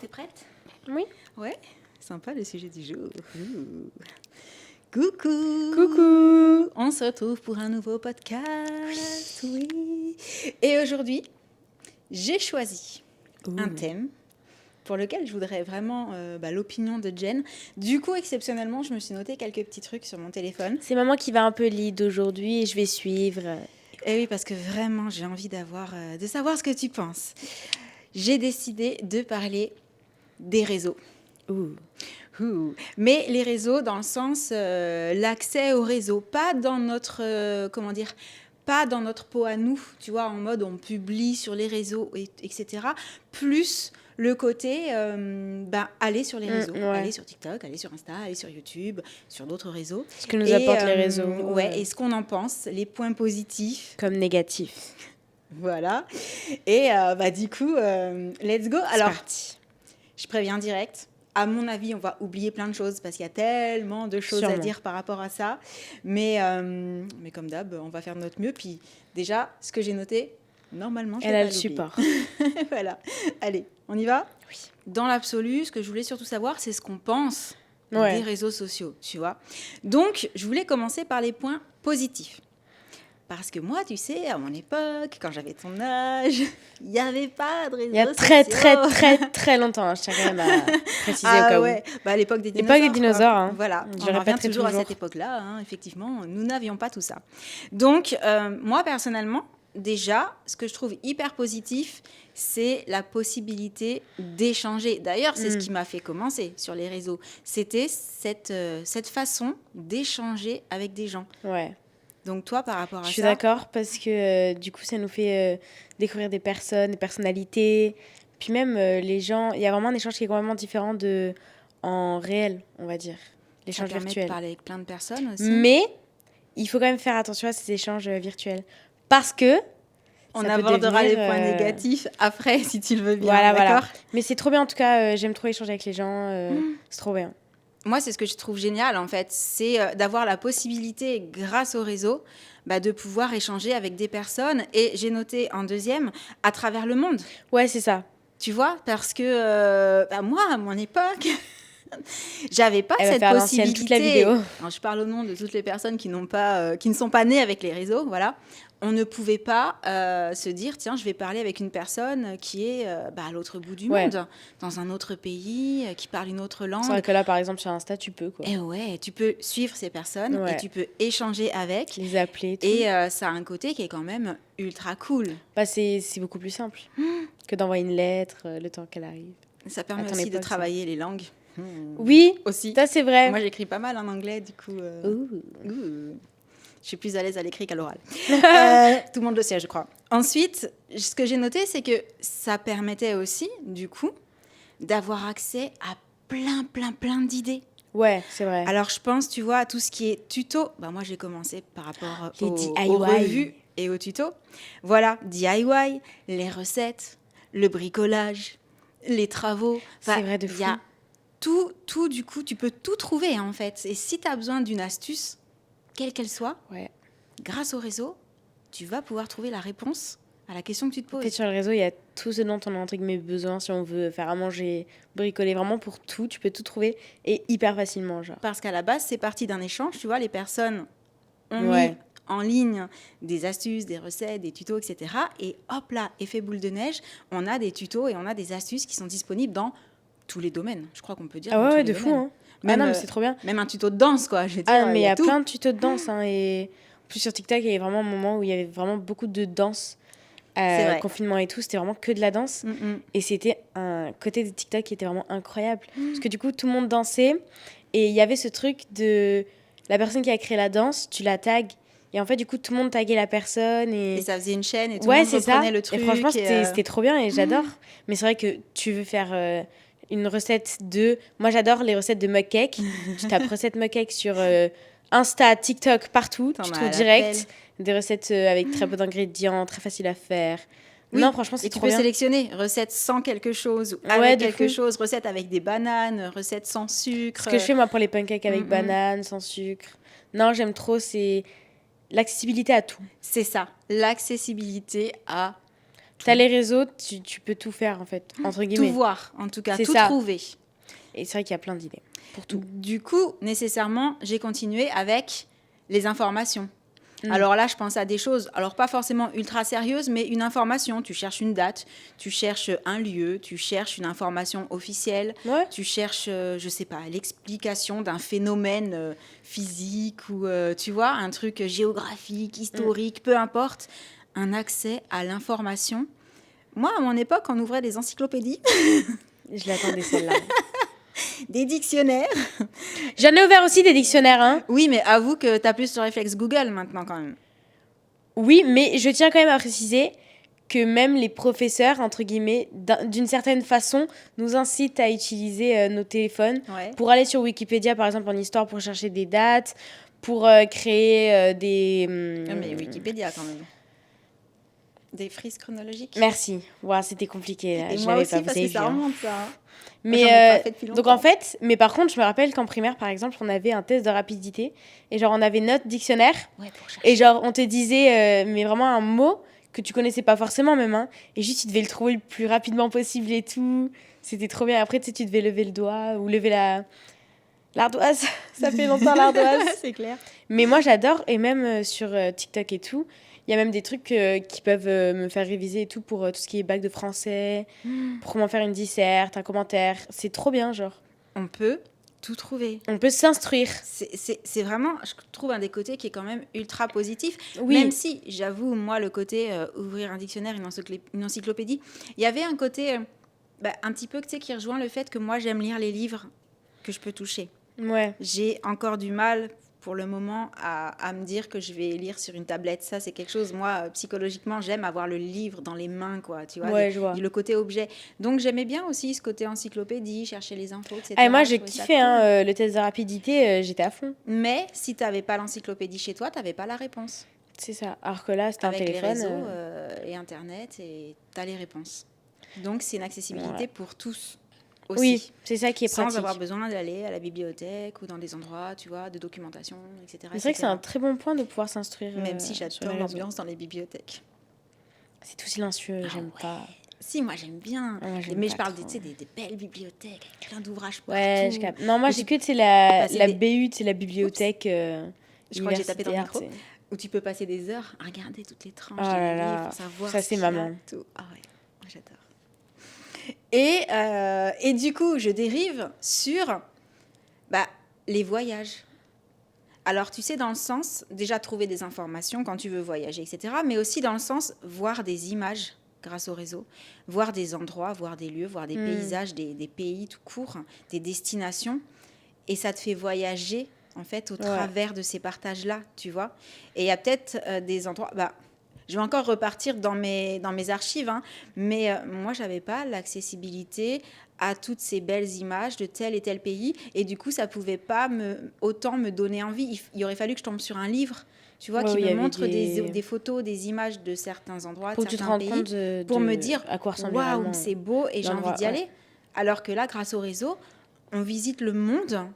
T'es prête? Oui. Ouais, sympa le sujet du jour. Coucou. Coucou. On se retrouve pour un nouveau podcast. Oui. Et aujourd'hui, j'ai choisi un thème pour lequel je voudrais vraiment l'opinion de Jen. Du coup, exceptionnellement, je me suis noté quelques petits trucs sur mon téléphone. C'est maman qui va un peu lead aujourd'hui et je vais suivre. Et oui, parce que vraiment, j'ai envie de savoir ce que tu penses. J'ai décidé de parler des réseaux. Mais les réseaux dans le sens l'accès au réseau, pas dans notre pas dans notre peau à nous, tu vois, en mode on publie sur les réseaux, etc. Plus le côté aller sur les réseaux, aller sur TikTok, aller sur Insta, aller sur YouTube, sur d'autres réseaux. Ce que nous apportent les réseaux. Ouais, et ce qu'on en pense, les points positifs. Comme négatifs. Voilà. Et du coup, let's go. Alors, c'est parti. Je préviens direct. À mon avis, on va oublier plein de choses parce qu'il y a tellement de choses à dire par rapport à ça. Mais comme d'hab, on va faire de notre mieux. Puis déjà, ce que j'ai noté, normalement, je vais pas l'oublier. Elle a le support. Voilà. Allez, on y va ? Oui. Dans l'absolu, ce que je voulais surtout savoir, c'est ce qu'on pense des réseaux sociaux, tu vois. Donc, je voulais commencer par les points positifs. Parce que moi, tu sais, à mon époque, quand j'avais ton âge, il n'y avait pas de réseaux sociaux. Il y a très longtemps, je tiens quand même à préciser au cas où. À l'époque des dinosaures. L'époque des dinosaures, hein. Voilà, on revient toujours à cette époque-là, hein, effectivement, nous n'avions pas tout ça. Donc, moi, personnellement, déjà, ce que je trouve hyper positif, c'est la possibilité d'échanger. D'ailleurs, c'est ce qui m'a fait commencer sur les réseaux. C'était cette façon d'échanger avec des gens. Ouais. Donc toi, par rapport à ça... Je suis d'accord parce que du coup, ça nous fait découvrir des personnes, des personnalités. Puis même les gens, il y a vraiment un échange qui est complètement différent en réel, on va dire. L'échange virtuel. Ça permet de parler avec plein de personnes aussi. Mais il faut quand même faire attention à ces échanges virtuels. Parce que... On abordera les points négatifs après, si tu le veux bien. Voilà, d'accord. Mais c'est trop bien, en tout cas, j'aime trop échanger avec les gens. C'est trop bien. Moi, c'est ce que je trouve génial, en fait, c'est d'avoir la possibilité, grâce au réseau, de pouvoir échanger avec des personnes. Et j'ai noté en deuxième, à travers le monde. Ouais, c'est ça. Tu vois, parce que moi, à mon époque, j'avais pas cette possibilité. Toute la vidéo. Alors, je parle au nom de toutes les personnes qui ne sont pas nées avec les réseaux, voilà. On ne pouvait pas se dire, tiens, je vais parler avec une personne qui est à l'autre bout du monde, dans un autre pays, qui parle une autre langue. C'est vrai que là, par exemple, sur Insta, tu peux, quoi. Et ouais, tu peux suivre ces personnes et tu peux échanger avec. Les appeler, tout. Et ça a un côté qui est quand même ultra cool. C'est beaucoup plus simple que d'envoyer une lettre le temps qu'elle arrive. Ça permet aussi de travailler les langues. Oui, aussi. Ça, c'est vrai. Moi, j'écris pas mal en anglais, du coup. Je suis plus à l'aise à l'écrit qu'à l'oral. Tout le monde le sait, je crois. Ensuite, ce que j'ai noté, c'est que ça permettait aussi, du coup, d'avoir accès à plein d'idées. Ouais, c'est vrai. Alors, je pense, tu vois, à tout ce qui est tuto. Moi, j'ai commencé par rapport aux revues et aux tutos. Voilà, DIY, les recettes, le bricolage, les travaux. C'est vrai de fou. Il y a tout, du coup, tu peux tout trouver, en fait. Et si tu as besoin d'une astuce, quelle qu'elle soit, grâce au réseau, tu vas pouvoir trouver la réponse à la question que tu te poses. Peut-être sur le réseau, il y a tout ce dont on a entre guillemets besoin si on veut faire à manger, bricoler, vraiment pour tout. Tu peux tout trouver et hyper facilement, genre. Parce qu'à la base, c'est parti d'un échange. Tu vois, les personnes ont mis en ligne des astuces, des recettes, des tutos, etc. Et hop là, effet boule de neige, on a des tutos et on a des astuces qui sont disponibles dans tous les domaines. Je crois qu'on peut dire. Ah ouais, de fou, hein. Même, non, mais c'est trop bien. Même un tuto de danse, quoi. Je veux dire, mais il y a plein de tutos de danse. Hein, et en plus, sur TikTok, il y avait vraiment un moment où il y avait vraiment beaucoup de danse. Confinement et tout, c'était vraiment que de la danse. Et c'était un côté de TikTok qui était vraiment incroyable. Parce que du coup, tout le monde dansait. Et il y avait ce truc de la personne qui a créé la danse, tu la tags. Et en fait, du coup, tout le monde taguait la personne. Et ça faisait une chaîne et tout le monde reprenait le truc. Et franchement, c'était trop bien et j'adore. Mais c'est vrai que tu veux faire... une recette Moi, j'adore les recettes de mug cake. Tu tapes recette mug cake sur Insta, TikTok, partout. Tu trouves direct des recettes avec très peu d'ingrédients, très facile à faire. Oui. Non, franchement, c'est trop bien. Et tu peux sélectionner recettes sans quelque chose, avec quelque chose, recettes avec des bananes, recettes sans sucre. Ce que je fais, moi, pour les pancakes avec bananes, sans sucre. Non, j'aime trop, c'est l'accessibilité à tout. C'est ça, l'accessibilité à T'as les réseaux, tu peux tout faire, en fait, entre guillemets. Tout voir, en tout cas, c'est tout ça. trouver. Et c'est vrai qu'il y a plein d'idées pour tout. Du coup, nécessairement, j'ai continué avec les informations. Alors là, je pense à des choses, alors pas forcément ultra sérieuses, mais une information. Tu cherches une date, tu cherches un lieu, tu cherches une information officielle, tu cherches, je sais pas, l'explication d'un phénomène physique ou, tu vois, un truc géographique, historique, peu importe, un accès à l'information. Moi, à mon époque, on ouvrait des encyclopédies. Je l'attendais celle-là. Des dictionnaires. J'en ai ouvert aussi des dictionnaires, hein. Oui, mais avoue que tu as plus le réflexe Google maintenant quand même. Oui, mais je tiens quand même à préciser que même les professeurs, entre guillemets, d'une certaine façon, nous incitent à utiliser nos téléphones pour aller sur Wikipédia, par exemple, en histoire, pour chercher des dates, pour créer des... Mais Wikipédia quand même. Des frises chronologiques. Merci. Wow, c'était compliqué. Là. Et moi aussi, parce que ça remonte, ça. Mais donc en fait, mais par contre, je me rappelle qu'en primaire, par exemple, on avait un test de rapidité et genre on avait notre dictionnaire et genre on te disait mais vraiment un mot que tu connaissais pas forcément même, hein, et juste tu devais le trouver le plus rapidement possible et tout. C'était trop bien. Après, tu sais, tu devais lever le doigt ou lever l'ardoise. Ça fait longtemps l'ardoise. C'est clair. Mais moi, j'adore, et même sur TikTok et tout, il y a même des trucs qui peuvent me faire réviser et tout pour tout ce qui est bac de français, pour comment faire une disserte, un commentaire. C'est trop bien, genre. On peut tout trouver. On peut s'instruire. C'est vraiment, je trouve, un des côtés qui est quand même ultra positif. Oui. Même si, j'avoue, moi, le côté ouvrir un dictionnaire, une encyclopédie, il y avait un côté un petit peu, tu sais, qui rejoint le fait que moi, j'aime lire les livres que je peux toucher. Ouais. J'ai encore du mal pour le moment à me dire que je vais lire sur une tablette. Ça, c'est quelque chose, moi, psychologiquement, j'aime avoir le livre dans les mains, quoi, tu vois, ouais, je vois. le côté objet. Donc, j'aimais bien aussi ce côté encyclopédie, chercher les infos, etc. Ah, et moi, j'ai kiffé, hein, le test de rapidité, j'étais à fond. Mais si tu n'avais pas l'encyclopédie chez toi, tu n'avais pas la réponse. C'est ça. Alors que là, c'est un téléphone. Avec les réseaux et Internet, et tu as les réponses. Donc, c'est une accessibilité pour tous. Aussi, oui, c'est ça qui est pratique. Sans avoir besoin d'aller à la bibliothèque ou dans des endroits, tu vois, de documentation, etc. C'est vrai que c'est un très bon point de pouvoir s'instruire. Même si j'adore l'ambiance dans les bibliothèques. C'est tout silencieux, j'aime pas. Si, moi j'aime bien. Mais je parle des belles bibliothèques avec plein d'ouvrages partout. Ouais, je capte. Non, moi j'ai que la BU, c'est la bibliothèque. Je crois que j'ai tapé dans le micro. Où tu peux passer des heures à regarder toutes les tranches de livres pour savoir. Ça, c'est maman. Tout. Ah ouais, moi j'adore. Et du coup, je dérive sur les voyages. Alors, tu sais, dans le sens, déjà trouver des informations quand tu veux voyager, etc. Mais aussi dans le sens, voir des images grâce au réseau, voir des endroits, voir des lieux, voir des paysages, des pays tout court, des destinations. Et ça te fait voyager, en fait, au travers de ces partages-là, tu vois. Et il y a peut-être des endroits... je vais encore repartir dans mes archives, hein, mais moi, je n'avais pas l'accessibilité à toutes ces belles images de tel et tel pays. Et du coup, ça ne pouvait pas autant me donner envie. Il aurait fallu que je tombe sur un livre, tu vois, qui me montre des photos, des images de certains endroits, de certains pays, pour me dire à quoi ressemble waouh, c'est beau et j'ai envie d'y aller. Alors que là, grâce au réseau, on visite le monde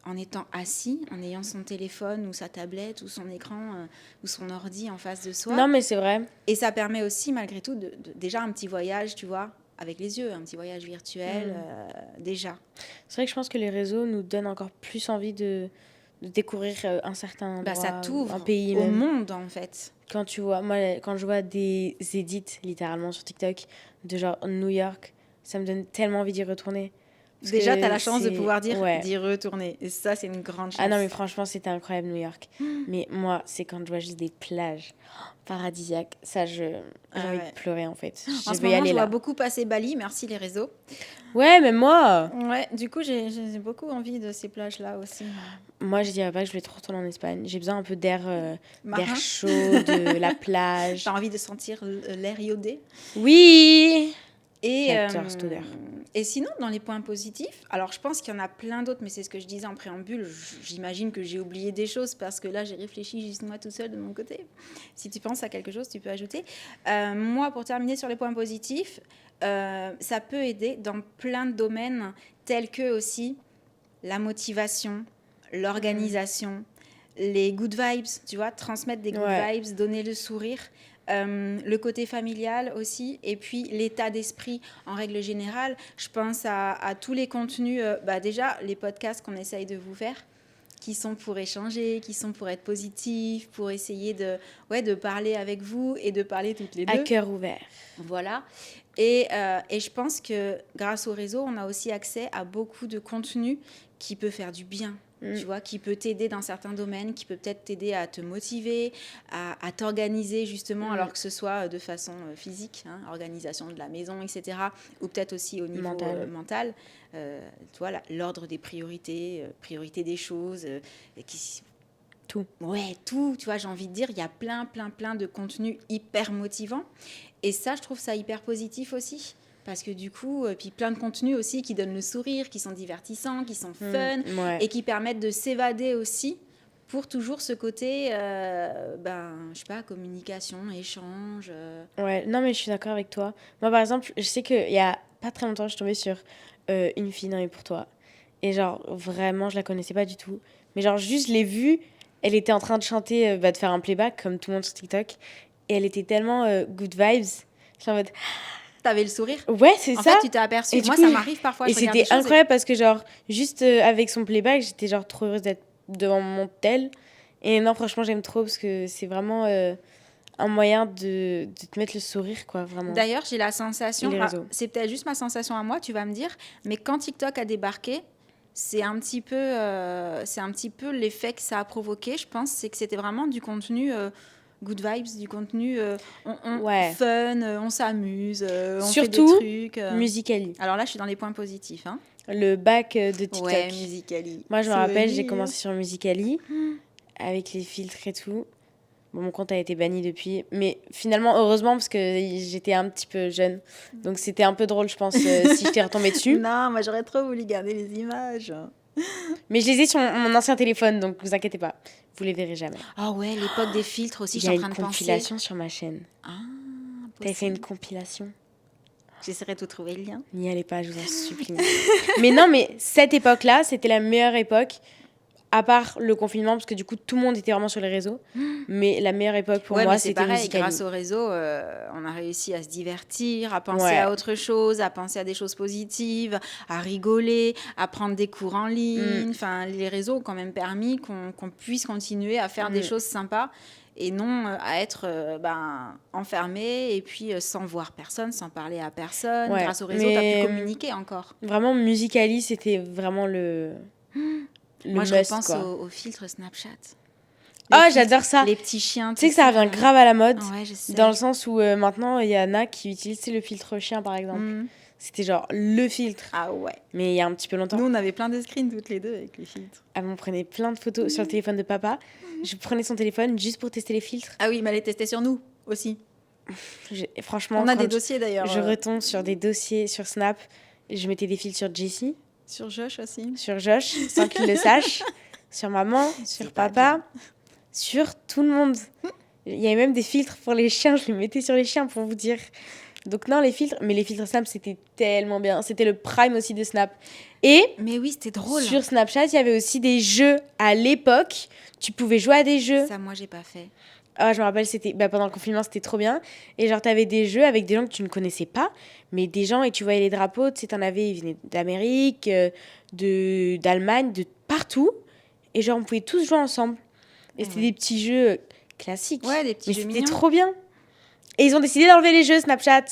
en étant assis, en ayant son téléphone ou sa tablette ou son écran ou son ordi en face de soi. Non, mais c'est vrai. Et ça permet aussi, malgré tout, déjà un petit voyage, tu vois, avec les yeux, un petit voyage virtuel, déjà. C'est vrai que je pense que les réseaux nous donnent encore plus envie de découvrir un certain endroit, ça t'ouvre un pays au même. Monde, en fait. Quand je vois des edits, littéralement, sur TikTok, de genre New York, ça me donne tellement envie d'y retourner. Déjà, tu as la chance de pouvoir d'y retourner. Et ça, c'est une grande chance. Ah non, mais franchement, c'était incroyable, New York. Mais moi, c'est quand je vois juste des plages paradisiaques. Ça, j'ai envie de pleurer, en fait. En ce moment, je vois beaucoup passer Bali. Merci, les réseaux. Ouais, mais moi... Ouais, du coup, j'ai beaucoup envie de ces plages-là aussi. Moi, je dirais pas que je voulais trop retourner en Espagne. J'ai besoin un peu d'air chaud, de la plage. T'as envie de sentir l'air iodé? Oui. J'adore cette odeur. Et sinon, dans les points positifs, alors je pense qu'il y en a plein d'autres, mais c'est ce que je disais en préambule. J'imagine que j'ai oublié des choses parce que là, j'ai réfléchi juste moi tout seul de mon côté. Si tu penses à quelque chose, tu peux ajouter. Moi, pour terminer sur les points positifs, ça peut aider dans plein de domaines tels que aussi la motivation, l'organisation, les good vibes, tu vois, transmettre des good vibes, donner le sourire. le côté familial aussi, et puis l'état d'esprit en règle générale. Je pense à tous les contenus, déjà les podcasts qu'on essaye de vous faire, qui sont pour échanger, qui sont pour être positifs, pour essayer de parler avec vous et de parler toutes les deux. À cœur ouvert. Voilà. Et je pense que grâce au réseau, on a aussi accès à beaucoup de contenu qui peut faire du bien. Tu vois, qui peut t'aider dans certains domaines, qui peut peut-être t'aider à te motiver, à t'organiser justement, alors que ce soit de façon physique, hein, organisation de la maison, etc., ou peut-être aussi au niveau mental. Tu vois, l'ordre des priorités, priorité des choses, tout. Ouais, tout. Tu vois, j'ai envie de dire, il y a plein de contenus hyper motivants. Et ça, je trouve ça hyper positif aussi. Parce que du coup, puis plein de contenus aussi qui donnent le sourire, qui sont divertissants, qui sont fun, et qui permettent de s'évader aussi pour toujours ce côté, je sais pas, communication, échange. Ouais, non, mais je suis d'accord avec toi. Moi, par exemple, je sais qu'il y a pas très longtemps, je suis tombée sur Une fille, non, et pour toi. Et genre, vraiment, je la connaissais pas du tout. Mais genre, juste, je l'ai vue, elle était en train de chanter, de faire un playback, comme tout le monde sur TikTok. Et elle était tellement good vibes. Je suis en mode... T'avais le sourire. Ouais, c'est ça. En fait, tu t'es aperçue. Moi, ça m'arrive parfois. Et c'était incroyable parce que, genre, juste avec son playback, j'étais genre trop heureuse d'être devant mon tel. Et non, franchement, j'aime trop parce que c'est vraiment un moyen de te mettre le sourire, quoi, vraiment. D'ailleurs, j'ai la sensation, c'est peut-être juste ma sensation à moi, tu vas me dire, mais quand TikTok a débarqué, c'est un petit peu l'effet que ça a provoqué, je pense, c'est que c'était vraiment du contenu... good vibes, du contenu fun, on s'amuse, on surtout, fait des trucs. Musical.ly. Alors là, je suis dans les points positifs. Hein. Le bac de TikTok. Ouais, Musical.ly. Moi, je me rappelle, j'ai commencé sur Musical.ly avec les filtres et tout. Bon, mon compte a été banni depuis. Mais finalement, heureusement, parce que j'étais un petit peu jeune. Donc, c'était un peu drôle, je pense, si j'étais retombée dessus. Non, moi, j'aurais trop voulu garder les images. Mais je les ai sur mon ancien téléphone, donc vous inquiétez pas. Vous les verrez jamais. Ah ouais, l'époque des filtres aussi, je suis en train de penser. Il y a une compilation sur ma chaîne. Ah, t'as fait une compilation. J'essaierai de te trouver le lien. N'y allez pas, je vous en supplie. Mais non, mais cette époque-là, c'était la meilleure époque, à part le confinement, parce que du coup, tout le monde était vraiment sur les réseaux. Mais la meilleure époque pour moi, c'était Musical.ly. Grâce au réseau, on a réussi à se divertir, à penser à autre chose, à penser à des choses positives, à rigoler, à prendre des cours en ligne. Enfin, les réseaux ont quand même permis qu'on puisse continuer à faire des choses sympas et non à être enfermé et puis sans voir personne, sans parler à personne. Grâce au réseau, tu as pu communiquer encore. Vraiment, Musical.ly, c'était vraiment le moi, je repense au filtre Snapchat. J'adore ça. Les petits chiens. Tu sais que ça revient grave à la mode. Ouais, je sais. Dans le sens où maintenant, il y en a qui utilisent le filtre chien, par exemple. C'était genre le filtre. Ah ouais. Mais il y a un petit peu longtemps. Nous, on avait plein de screens toutes les deux avec les filtres. Ah, on prenait plein de photos sur le téléphone de papa. Je prenais son téléphone juste pour tester les filtres. Ah oui, mais elle les testait sur nous aussi. Franchement, on a des dossiers d'ailleurs. Je retombe sur des dossiers sur Snap. Je mettais des filtres sur Jessie. Sur Josh aussi. Sur Josh, sans qu'il le sache. Sur maman, sur papa, sur tout le monde. Il y avait même des filtres pour les chiens. Je les mettais sur les chiens pour vous dire. Donc non, les filtres Snap, c'était tellement bien. C'était le prime aussi de Snap. Mais oui, c'était drôle. Sur Snapchat, il y avait aussi des jeux à l'époque. Tu pouvais jouer à des jeux. Ça, moi, j'ai pas fait. Ah, je me rappelle, c'était pendant le confinement, c'était trop bien. Et genre, t'avais des jeux avec des gens que tu ne connaissais pas, mais des gens, et tu voyais les drapeaux, tu sais, t'en avais, ils venaient d'Amérique, d'Allemagne, de partout. Et genre, on pouvait tous jouer ensemble. Et c'était des petits jeux classiques. Ouais, des petits jeux mignons. C'était trop bien. Et ils ont décidé d'enlever les jeux Snapchat.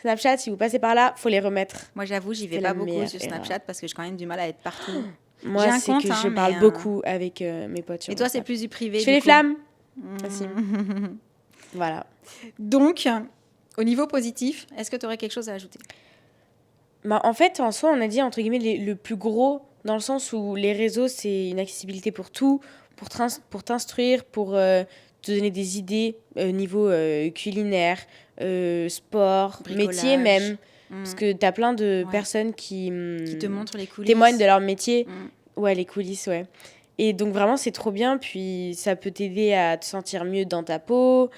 Snapchat, si vous passez par là, faut les remettre. Moi, j'avoue, j'y vais pas beaucoup sur Snapchat parce que j'ai quand même du mal à être partout. Moi, c'est que je parle beaucoup avec mes potes. Et toi, c'est plus du privé. Je fais les flammes. Voilà. Donc, au niveau positif, est-ce que tu aurais quelque chose à ajouter ? En fait, en soi, on a dit, entre guillemets, le plus gros, dans le sens où les réseaux, c'est une accessibilité pour tout, pour t'instruire, pour te donner des idées niveau culinaire, sport, bricolage, métier même. Parce que tu as plein de personnes qui te montrent les coulisses. Témoignent de leur métier. Ouais, les coulisses, ouais. Et donc, vraiment, c'est trop bien. Puis, ça peut t'aider à te sentir mieux dans ta peau.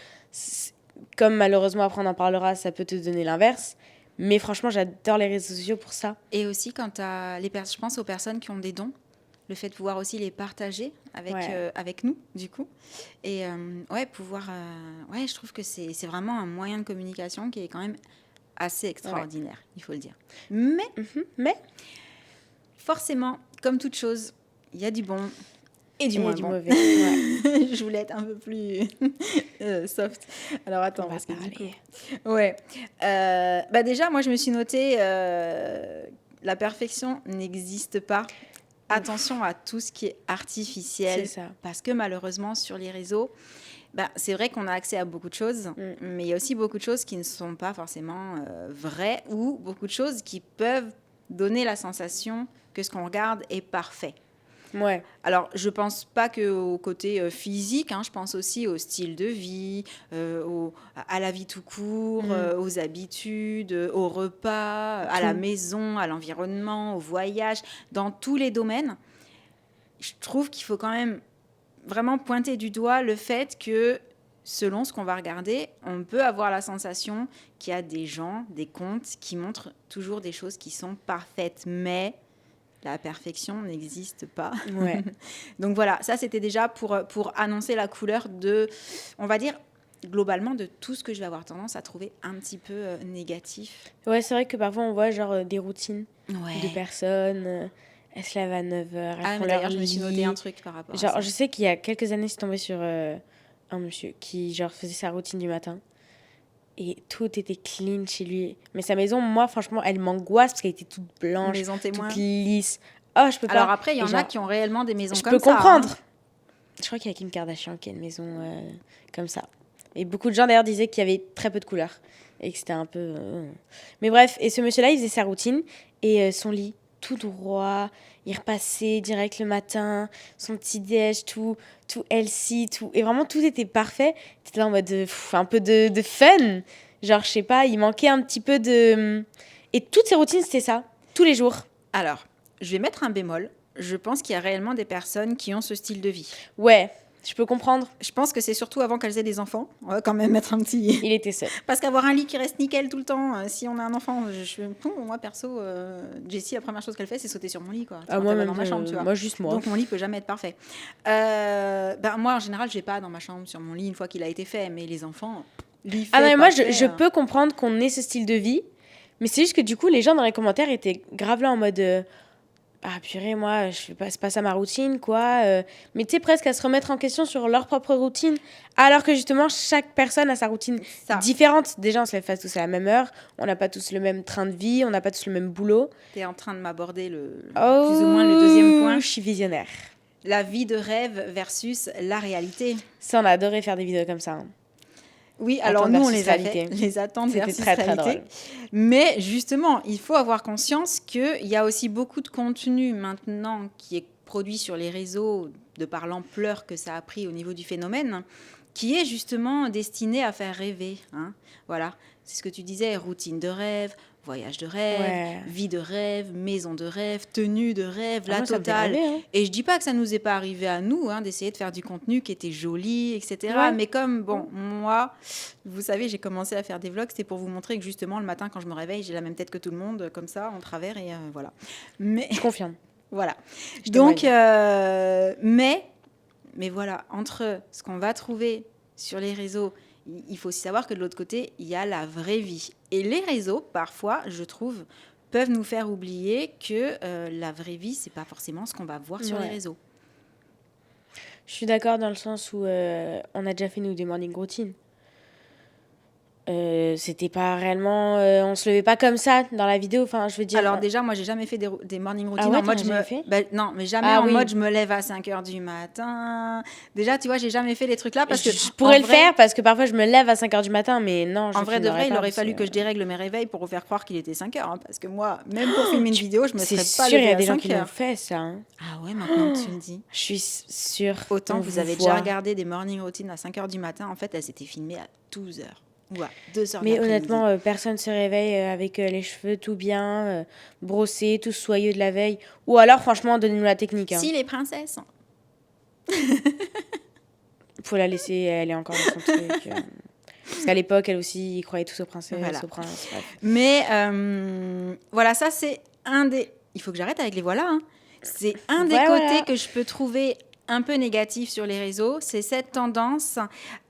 Comme malheureusement, après, on en parlera, ça peut te donner l'inverse. Mais franchement, j'adore les réseaux sociaux pour ça. Et aussi, quand je pense aux personnes qui ont des dons. le fait de pouvoir aussi les partager avec, Ouais. avec nous, du coup. Et pouvoir... ouais, je trouve que c'est vraiment un moyen de communication qui est quand même assez extraordinaire, il faut le dire. Mais, Mais forcément, comme toute chose, il y a du bon et du il y a moins du bon. mauvais. Ouais. Je voulais être un peu plus soft. Alors attends, On va parce que du coup... parler. Ouais. Déjà, moi, je me suis noté la perfection n'existe pas. Attention à tout ce qui est artificiel. C'est ça. Parce que malheureusement, sur les réseaux, c'est vrai qu'on a accès à beaucoup de choses, mais il y a aussi beaucoup de choses qui ne sont pas forcément vraies ou beaucoup de choses qui peuvent donner la sensation que ce qu'on regarde est parfait. Ouais. Alors, je pense pas qu'au côté physique, je pense aussi au style de vie, à la vie tout court, aux habitudes, au repas, à la maison, à l'environnement, au voyage, dans tous les domaines. Je trouve qu'il faut quand même vraiment pointer du doigt le fait que, selon ce qu'on va regarder, on peut avoir la sensation qu'il y a des gens, des comptes qui montrent toujours des choses qui sont parfaites, mais... la perfection n'existe pas. Ouais. Donc voilà, ça c'était déjà pour annoncer la couleur de, on va dire, globalement de tout ce que je vais avoir tendance à trouver un petit peu négatif. Ouais, c'est vrai que parfois on voit genre des routines Ouais. de personnes. Elles se lèvent à 9h, elles font d'ailleurs, leur je me suis noté lit. un truc par rapport à Genre, ça. je sais qu'il y a quelques années, je suis tombée sur un monsieur qui genre faisait sa routine du matin. Et tout était clean chez lui. Mais sa maison, moi, franchement, elle m'angoisse parce qu'elle était toute blanche, Maison témoin. toute lisse. Oh, je peux pas. Alors après, il y en a genre, qui ont réellement des maisons je comme peux ça. comprendre. Je crois qu'il y a Kim Kardashian qui a une maison comme ça. Et beaucoup de gens, d'ailleurs, disaient qu'il y avait très peu de couleurs. Et que c'était un peu... Mais bref, et ce monsieur-là, il faisait sa routine. Et son lit, tout droit. Il repassait direct le matin. Son petit déj, tout healthy, tout... Et vraiment, tout était parfait. T'étais là en mode... un peu de fun. Genre, je sais pas, il manquait un petit peu de... Et toutes ses routines, c'était ça. Tous les jours. Alors, je vais mettre un bémol. Je pense qu'il y a réellement des personnes qui ont ce style de vie. Ouais, je peux comprendre. Je pense que c'est surtout avant qu'elles aient des enfants. On va quand même mettre un petit... Il était seul. Parce qu'avoir un lit qui reste nickel tout le temps, si on a un enfant, moi perso, Jessie, la première chose qu'elle fait, c'est sauter sur mon lit, quoi. Ah, moi, même dans ma chambre, tu vois. Moi, juste moi. Donc mon lit peut jamais être parfait. Moi, en général, j'ai pas dans ma chambre sur mon lit une fois qu'il a été fait, mais les enfants, lit fait, ah non, mais moi, parfait, je peux comprendre qu'on ait ce style de vie, mais c'est juste que du coup, les gens dans les commentaires étaient grave là en mode ah purée, moi, je fais pas, c'est pas ça ma routine, quoi. Mais tu sais, presque à se remettre en question sur leur propre routine, alors que justement, chaque personne a sa routine différente. Déjà, on se lève pas tous à la même heure, on n'a pas tous le même train de vie, on n'a pas tous le même boulot. T'es en train de m'aborder plus ou moins le deuxième point. Je suis visionnaire. La vie de rêve versus la réalité. Ça, on a adoré faire des vidéos comme ça. Oui, alors nous, on les a fait, les attentes versus très, très réalité. drôle. Mais justement, il faut avoir conscience qu'il y a aussi beaucoup de contenu maintenant qui est produit sur les réseaux, de par l'ampleur que ça a pris au niveau du phénomène, qui est justement destiné à faire rêver. Voilà, c'est ce que tu disais, routine de rêve, voyage de rêve, vie de rêve, maison de rêve, tenue de rêve, la totale. Et je dis pas que ça nous est pas arrivé à nous d'essayer de faire du contenu qui était joli, etc. Ouais. Mais comme, moi, vous savez, j'ai commencé à faire des vlogs, c'était pour vous montrer que justement, le matin, quand je me réveille, j'ai la même tête que tout le monde, comme ça, en travers, et voilà. Mais... Je confirme. Voilà. Donc, mais voilà, entre ce qu'on va trouver sur les réseaux, il faut aussi savoir que de l'autre côté, il y a la vraie vie. Et les réseaux, parfois, je trouve, peuvent nous faire oublier que la vraie vie, c'est pas forcément ce qu'on va voir sur les réseaux. Je suis d'accord dans le sens où on a déjà fait, nous, des morning routines. C'était pas réellement... on se levait pas comme ça dans la vidéo, enfin, je veux dire... Alors déjà, moi, j'ai jamais fait des morning routines en mode... non, mais jamais en mode je me lève à 5h du matin. Déjà, tu vois, j'ai jamais fait les trucs là parce que... Je pourrais le faire parce que parfois, je me lève à 5h du matin, mais non, en vrai de vrai, il aurait fallu que je dérègle mes réveils pour vous faire croire qu'il était 5h. Parce que moi, même pour filmer une vidéo, je me serais pas levée à 5h. C'est sûr, il y a des gens qui l'ont fait, ça. Ah ouais, maintenant que tu me dis. Je suis sûre. Autant vous avez déjà regardé des morning routines à 5h du matin. En fait, elles s'étaient filmées à 12h. Ouais, 2h. Mais honnêtement, personne ne se réveille avec les cheveux tout bien, brossés, tout soyeux de la veille. Ou alors, franchement, donnez-nous la technique. Si, les princesses. Faut la laisser, elle est encore dans son truc. Parce qu'à l'époque, elle aussi, ils croyaient tous aux princesses, aux princes. Bref. Mais voilà, ça, c'est un des... Il faut que j'arrête avec les voilà. C'est un des côtés que je peux trouver un peu négatif sur les réseaux, c'est cette tendance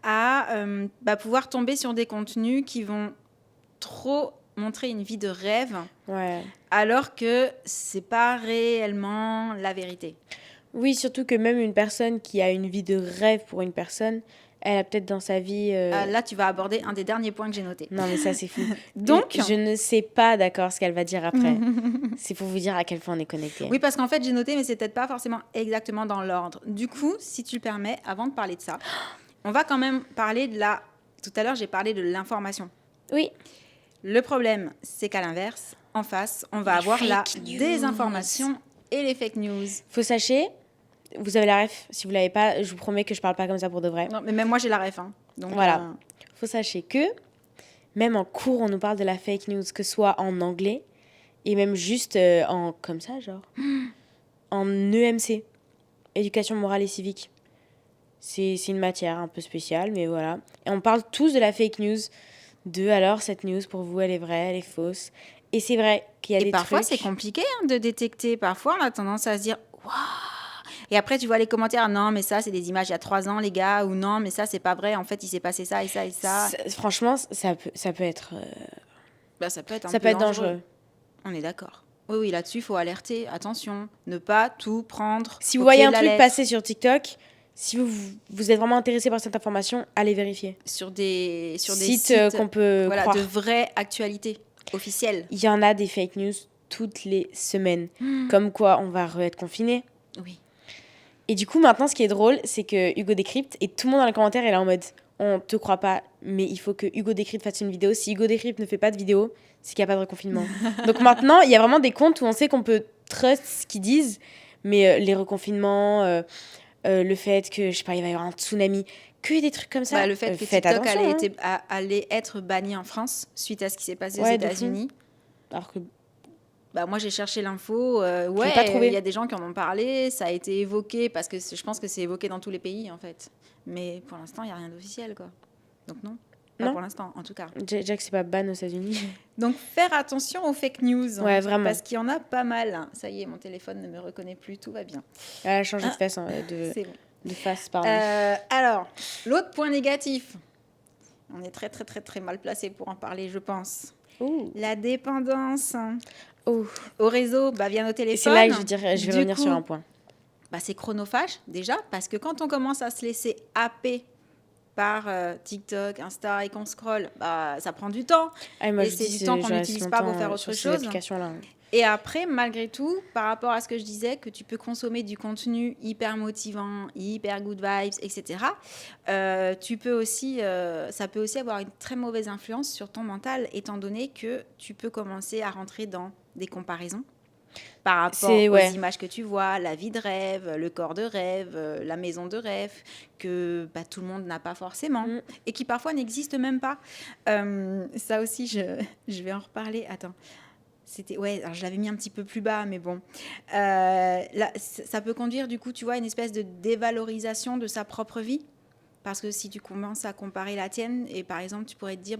à pouvoir tomber sur des contenus qui vont trop montrer une vie de rêve, alors que c'est pas réellement la vérité. Oui, surtout que même une personne qui a une vie de rêve pour une personne, elle a peut-être dans sa vie... Là, tu vas aborder un des derniers points que j'ai noté. Non, mais ça, c'est fou. Donc, je ne sais pas, d'accord, ce qu'elle va dire après. C'est pour vous dire à quel point on est connectés. Oui, parce qu'en fait, j'ai noté, mais c'est peut-être pas forcément exactement dans l'ordre. Du coup, si tu le permets, avant de parler de ça, on va quand même parler de la... Tout à l'heure, j'ai parlé de l'information. Oui. Le problème, c'est qu'à l'inverse, en face, on va avoir la désinformation et les fake news. Faut sachez, vous avez la ref. Si vous l'avez pas, je vous promets que je parle pas comme ça pour de vrai. Non, mais même moi, j'ai la ref. Hein. Donc, voilà. Faut sachez que, même en cours, on nous parle de la fake news, que ce soit en anglais, et même juste en... comme ça, genre. En EMC. Éducation morale et civique. C'est une matière un peu spéciale, mais voilà. Et on parle tous de la fake news. Alors, cette news, pour vous, elle est vraie, elle est fausse. Et c'est vrai qu'il y a des trucs... Et parfois, c'est compliqué de détecter. Parfois, on a tendance à se dire « Waouh !» Et après, tu vois les commentaires « Non, mais ça, c'est des images il y a 3 ans, les gars. » Ou « Non, mais ça, c'est pas vrai. En fait, il s'est passé ça et ça et ça. » Franchement, ça peut être... ça peut être dangereux. On est d'accord. Oui, là-dessus, il faut alerter. Attention, ne pas tout prendre. Si vous voyez un truc passer sur TikTok... Si vous êtes vraiment intéressé par cette information, allez vérifier. Sur des sites qu'on peut croire. De vraies actualités officielles. Il y en a des fake news toutes les semaines. Comme quoi, on va être confiné. Oui. Et du coup, maintenant, ce qui est drôle, c'est que Hugo Décrypte, et tout le monde dans les commentaires est là en mode « On te croit pas, mais il faut que Hugo Décrypte fasse une vidéo. Si Hugo Décrypte ne fait pas de vidéo, c'est qu'il n'y a pas de reconfinement. » Donc maintenant, il y a vraiment des comptes où on sait qu'on peut trust ce qu'ils disent, mais les reconfinements... le fait que, je sais pas, il va y avoir un tsunami, que des trucs comme ça. Le fait que TikTok allait être banni en France suite à ce qui s'est passé aux États-Unis. Alors que... moi, j'ai cherché l'info. Il y a des gens qui en ont parlé. Ça a été évoqué parce que je pense que c'est évoqué dans tous les pays, en fait. Mais pour l'instant, il n'y a rien d'officiel, quoi. Donc non. Pas pour l'instant, en tout cas. Déjà que c'est pas ban aux États-Unis. Donc, faire attention aux fake news. Ouais, vraiment. Parce qu'il y en a pas mal. Ça y est, mon téléphone ne me reconnaît plus. Tout va bien. Elle a changé de face. C'est bon. De face, pardon. Alors, l'autre point négatif. On est très, très, très, très mal placé pour en parler, je pense. La dépendance au réseau via nos téléphones. C'est là que je vais revenir sur un point. C'est chronophage, déjà, parce que quand on commence à se laisser happer par TikTok, Insta et qu'on scrolle, ça prend du temps. Et c'est du temps qu'on n'utilise pas pour faire autre chose. Et après, malgré tout, par rapport à ce que je disais, que tu peux consommer du contenu hyper motivant, hyper good vibes, etc., ça peut aussi avoir une très mauvaise influence sur ton mental, étant donné que tu peux commencer à rentrer dans des comparaisons par rapport aux images que tu vois, la vie de rêve, le corps de rêve, la maison de rêve, que tout le monde n'a pas forcément et qui parfois n'existe même pas. Ça aussi, je vais en reparler. Attends. Alors je l'avais mis un petit peu plus bas, mais bon. Là, ça peut conduire, du coup, tu vois, à une espèce de dévalorisation de sa propre vie. Parce que si tu commences à comparer la tienne, et par exemple, tu pourrais te dire,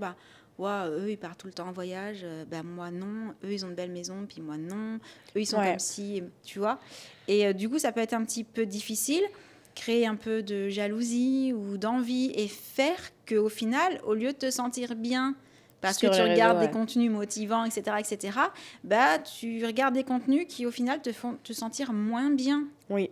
eux, ils partent tout le temps en voyage, moi, non. Eux, ils ont de belles maisons, puis moi, non. Eux, ils sont comme si, tu vois. Et du coup, ça peut être un petit peu difficile, créer un peu de jalousie ou d'envie, et faire qu'au final, au lieu de te sentir bien, parce que tu regardes des contenus motivants, etc., tu regardes des contenus qui, au final, te font te sentir moins bien. Oui,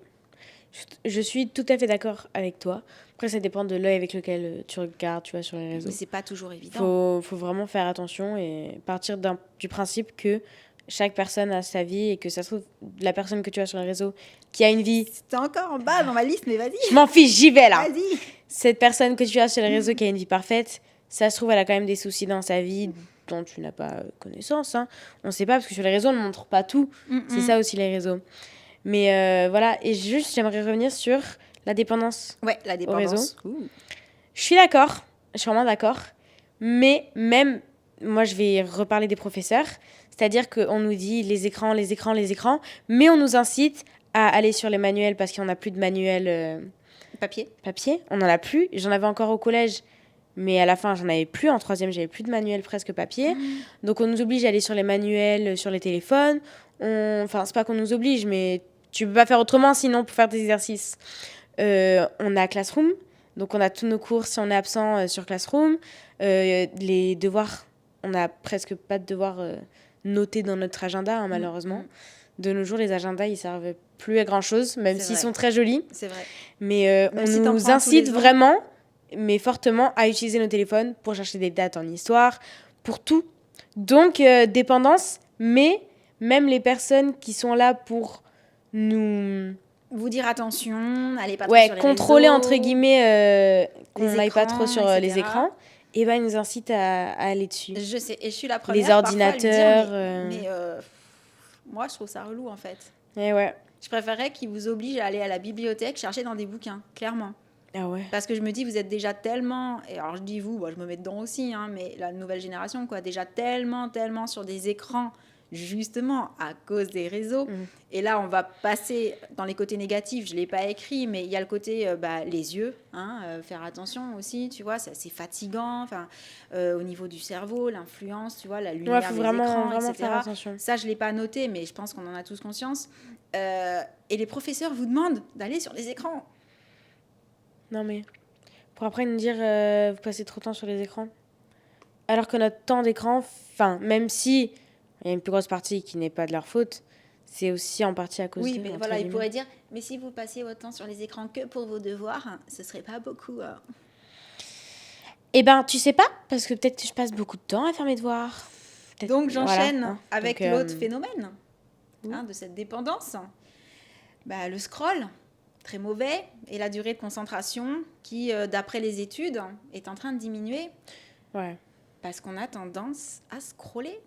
je suis tout à fait d'accord avec toi. Après, ça dépend de l'œil avec lequel tu regardes, tu vois, sur les réseaux. Mais c'est pas toujours évident. Faut vraiment faire attention et partir du principe que chaque personne a sa vie et que ça se trouve, la personne que tu as sur les réseaux qui a une vie... C'était encore en bas dans ma liste, mais vas-y. Je m'en fiche, j'y vais là. Vas-y. Cette personne que tu as sur les réseaux qui a une vie parfaite, ça se trouve, elle a quand même des soucis dans sa vie dont tu n'as pas connaissance. Hein. On ne sait pas, parce que sur les réseaux, on ne montre pas tout. C'est ça aussi, les réseaux. Mais voilà, et juste, j'aimerais revenir sur la dépendance. Ouais, la dépendance. Au réseau. Je suis d'accord, je suis vraiment d'accord. Mais même, moi, je vais reparler des professeurs. C'est-à-dire qu'on nous dit les écrans, mais on nous incite à aller sur les manuels parce qu'on n'a plus de manuels... Papier. On n'en a plus. J'en avais encore au collège. Mais à la fin, j'en avais plus. En troisième, j'avais plus de manuel presque papier. Donc, on nous oblige à aller sur les manuels, sur les téléphones. Enfin, c'est pas qu'on nous oblige, mais tu peux pas faire autrement sinon pour faire des exercices. On a Classroom, donc on a tous nos cours si on est absent sur Classroom. Les devoirs, on n'a presque pas de devoirs notés dans notre agenda, hein, malheureusement. De nos jours, les agendas, ils servent plus à grand-chose, même s'ils sont très jolis. C'est vrai. Mais on nous incite vraiment, mais fortement, à utiliser nos téléphones pour chercher des dates en histoire, pour tout. Donc, dépendance, mais même les personnes qui sont là pour nous... Vous dire attention, n'allez pas trop sur les contrôler, réseaux, entre guillemets, qu'on n'aille pas trop sur etc. les écrans, et ben, ils nous incitent à aller dessus. Je sais, et je suis la première les ordinateurs. Moi, je trouve ça relou, en fait. Et ouais. Je préférerais qu'ils vous obligent à aller à la bibliothèque chercher dans des bouquins, clairement. Ah ouais. Parce que je me dis, vous êtes déjà tellement... Et alors, je dis vous, je me mets dedans aussi, hein, mais la nouvelle génération, quoi, déjà tellement sur des écrans, justement, à cause des réseaux. Et là, on va passer dans les côtés négatifs. Je ne l'ai pas écrit, mais il y a le côté, les yeux, hein, faire attention aussi, tu vois, c'est assez fatigant. Au niveau du cerveau, l'influence, tu vois, la lumière des écrans, etc. Faire attention. Ça, je ne l'ai pas noté, mais je pense qu'on en a tous conscience. Et les professeurs vous demandent d'aller sur les écrans. Non, mais pour après nous dire, vous passez trop de temps sur les écrans. Alors que notre temps d'écran, même si il y a une plus grosse partie qui n'est pas de leur faute, c'est aussi en partie à cause de... Oui, mais voilà, ils pourraient dire, mais si vous passiez votre temps sur les écrans que pour vos devoirs, ce serait pas beaucoup. Eh ben, tu sais pas, parce que peut-être que je passe beaucoup de temps à faire mes devoirs. Donc, j'enchaîne avec l'autre phénomène de cette dépendance. Le scroll, très mauvais, et la durée de concentration qui, d'après les études, est en train de diminuer. Ouais. Parce qu'on a tendance à scroller.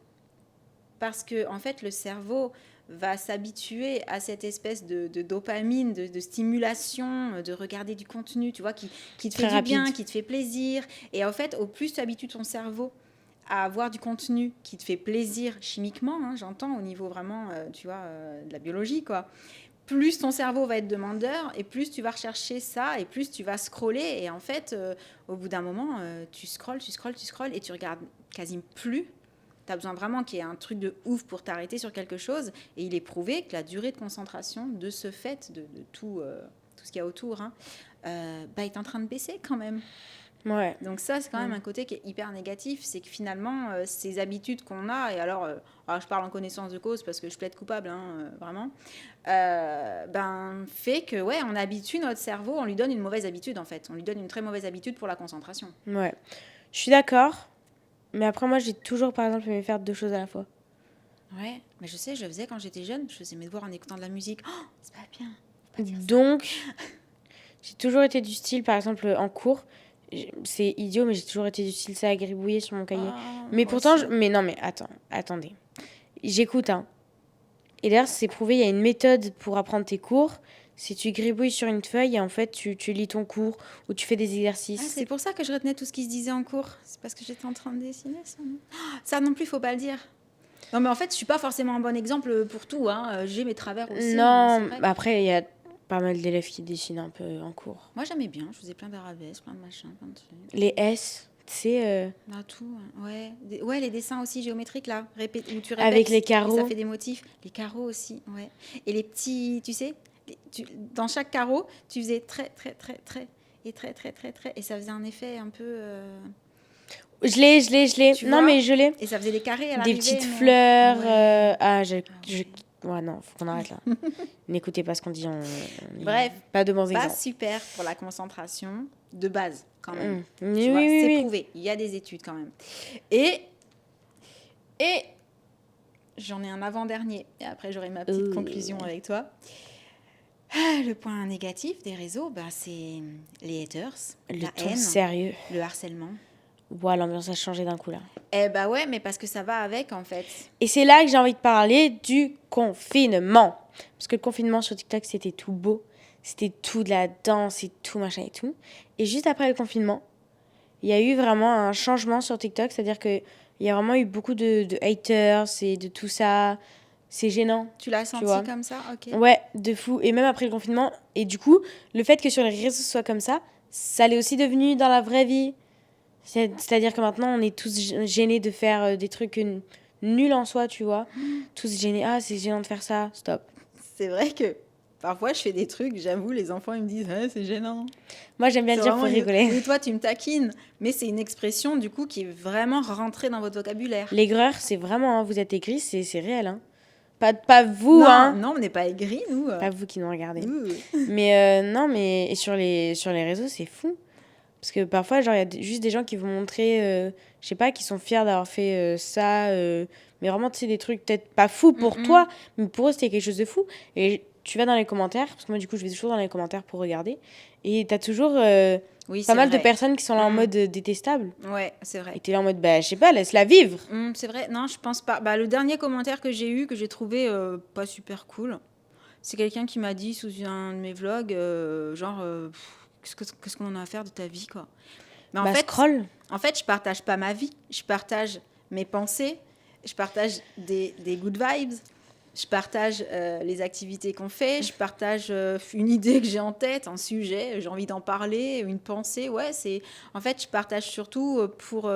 Parce que, en fait, le cerveau va s'habituer à cette espèce de dopamine, de stimulation, de regarder du contenu, tu vois, qui te fait du bien, qui te fait plaisir. Et en fait, au plus tu habitues ton cerveau à avoir du contenu qui te fait plaisir chimiquement, hein, j'entends, au niveau vraiment, de la biologie, quoi, plus ton cerveau va être demandeur et plus tu vas rechercher ça et plus tu vas scroller. Et en fait, au bout d'un moment, tu scrolles et tu regardes quasiment plus. Tu as besoin vraiment qu'il y ait un truc de ouf pour t'arrêter sur quelque chose. Et il est prouvé que la durée de concentration de ce fait, de tout ce qu'il y a autour, est en train de baisser quand même. Ouais. Donc ça, c'est quand même un côté qui est hyper négatif. C'est que finalement, ces habitudes qu'on a, et alors je parle en connaissance de cause parce que je plaide coupable, vraiment, fait que, on habitue notre cerveau, on lui donne une mauvaise habitude, en fait. On lui donne une très mauvaise habitude pour la concentration. Ouais. Je suis d'accord. Mais après, moi, j'ai toujours, par exemple, aimé faire 2 choses à la fois. Ouais, mais je sais, je faisais quand j'étais jeune, je faisais mes devoirs en écoutant de la musique. Oh, c'est pas bien. Faut pas dire ça. Donc, j'ai toujours été du style, par exemple, en cours, c'est idiot, mais j'ai toujours été du style, ça à gribouiller sur mon cahier. Mais pourtant, mais non, mais attendez. J'écoute, hein. Et d'ailleurs, c'est prouvé, il y a une méthode pour apprendre tes cours. Si tu gribouilles sur une feuille et en fait, tu lis ton cours ou tu fais des exercices. C'est pour ça que je retenais tout ce qui se disait en cours. C'est parce que j'étais en train de dessiner ça. Ça non plus, faut pas le dire. Non, mais en fait, je suis pas forcément un bon exemple pour tout. J'ai mes travers aussi. Non, après, il y a pas mal d'élèves qui dessinent un peu en cours. Moi, j'aimais bien. Je faisais plein d'arabesques, plein de machins, plein de trucs. Les S, tu sais... tout, ouais. Les dessins aussi géométriques, là, où tu répètes. Avec les carreaux. Ça fait des motifs. Les carreaux aussi, ouais. Et les petits, tu sais... dans chaque carreau, tu faisais très, très, très, très, et très, très, très, très, et ça faisait un effet un peu... Je l'ai. Non, mais je l'ai. Et ça faisait des carrés à l'arrivée. Des petites fleurs. Ouais, non, faut qu'on arrête là. N'écoutez pas ce qu'on dit. Bref, pas de bons exemples. Pas super pour la concentration de base, quand même. Oui, tu vois, oui, c'est prouvé. Il y a des études, quand même. Et j'en ai un avant-dernier, et après j'aurai ma petite conclusion avec toi. Le point négatif des réseaux, c'est les haters, la haine, sérieux, le harcèlement. Ouais, l'ambiance a changé d'un coup là. Ouais, mais parce que ça va avec en fait. Et c'est là que j'ai envie de parler du confinement. Parce que le confinement sur TikTok, c'était tout beau. C'était tout de la danse et tout, machin et tout. Et juste après le confinement, il y a eu vraiment un changement sur TikTok. C'est-à-dire qu'il y a vraiment eu beaucoup de haters et de tout ça. C'est gênant. Tu l'as senti comme ça? Ok. Ouais, de fou. Et même après le confinement. Et du coup, le fait que sur les réseaux ce soit comme ça, ça l'est aussi devenu dans la vraie vie. C'est-à-dire que maintenant, on est tous gênés de faire des trucs nuls en soi, tu vois. Tous gênés. Ah, c'est gênant de faire ça. Stop. C'est vrai que Parfois, je fais des trucs, j'avoue, les enfants, ils me disent ah, c'est gênant. Moi, j'aime bien le dire pour rigoler. Et toi, tu me taquines. Mais c'est une expression, du coup, qui est vraiment rentrée dans votre vocabulaire. L'aigreur, c'est vraiment, hein, vous êtes aigris, c'est réel. Hein. Pas vous, non, hein. Non, on n'est pas aigris, nous. Pas vous qui nous regardez. Mais non, mais et sur les réseaux, c'est fou. Parce que parfois, genre, il y a juste des gens qui vont montrer, je sais pas, qui sont fiers d'avoir fait ça. Mais vraiment, tu sais, des trucs peut-être pas fous pour toi, mais pour eux, c'était quelque chose de fou. Et tu vas dans les commentaires, parce que moi, du coup, je vais toujours dans les commentaires pour regarder. Et t'as toujours pas mal de personnes qui sont là en mode détestable. Ouais, c'est vrai. Et t'es là en mode, bah, je sais pas, laisse-la vivre. C'est vrai. Non, je pense pas. Bah, le dernier commentaire que j'ai eu, que j'ai trouvé pas super cool, c'est quelqu'un qui m'a dit sous un de mes vlogs, genre, qu'est-ce qu'on en a à faire de ta vie, quoi. Mais en fait, scroll. En fait, je partage pas ma vie. Je partage mes pensées. Je partage des good vibes. Je partage les activités qu'on fait. Je partage une idée que j'ai en tête, un sujet, j'ai envie d'en parler, une pensée. Ouais, c'est... En fait, je partage surtout pour...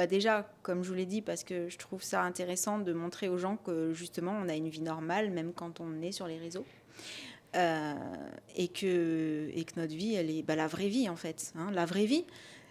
déjà, comme je vous l'ai dit, parce que je trouve ça intéressant de montrer aux gens que, justement, on a une vie normale, même quand on est sur les réseaux. Et que notre vie, elle est la vraie vie, en fait. Hein, la vraie vie.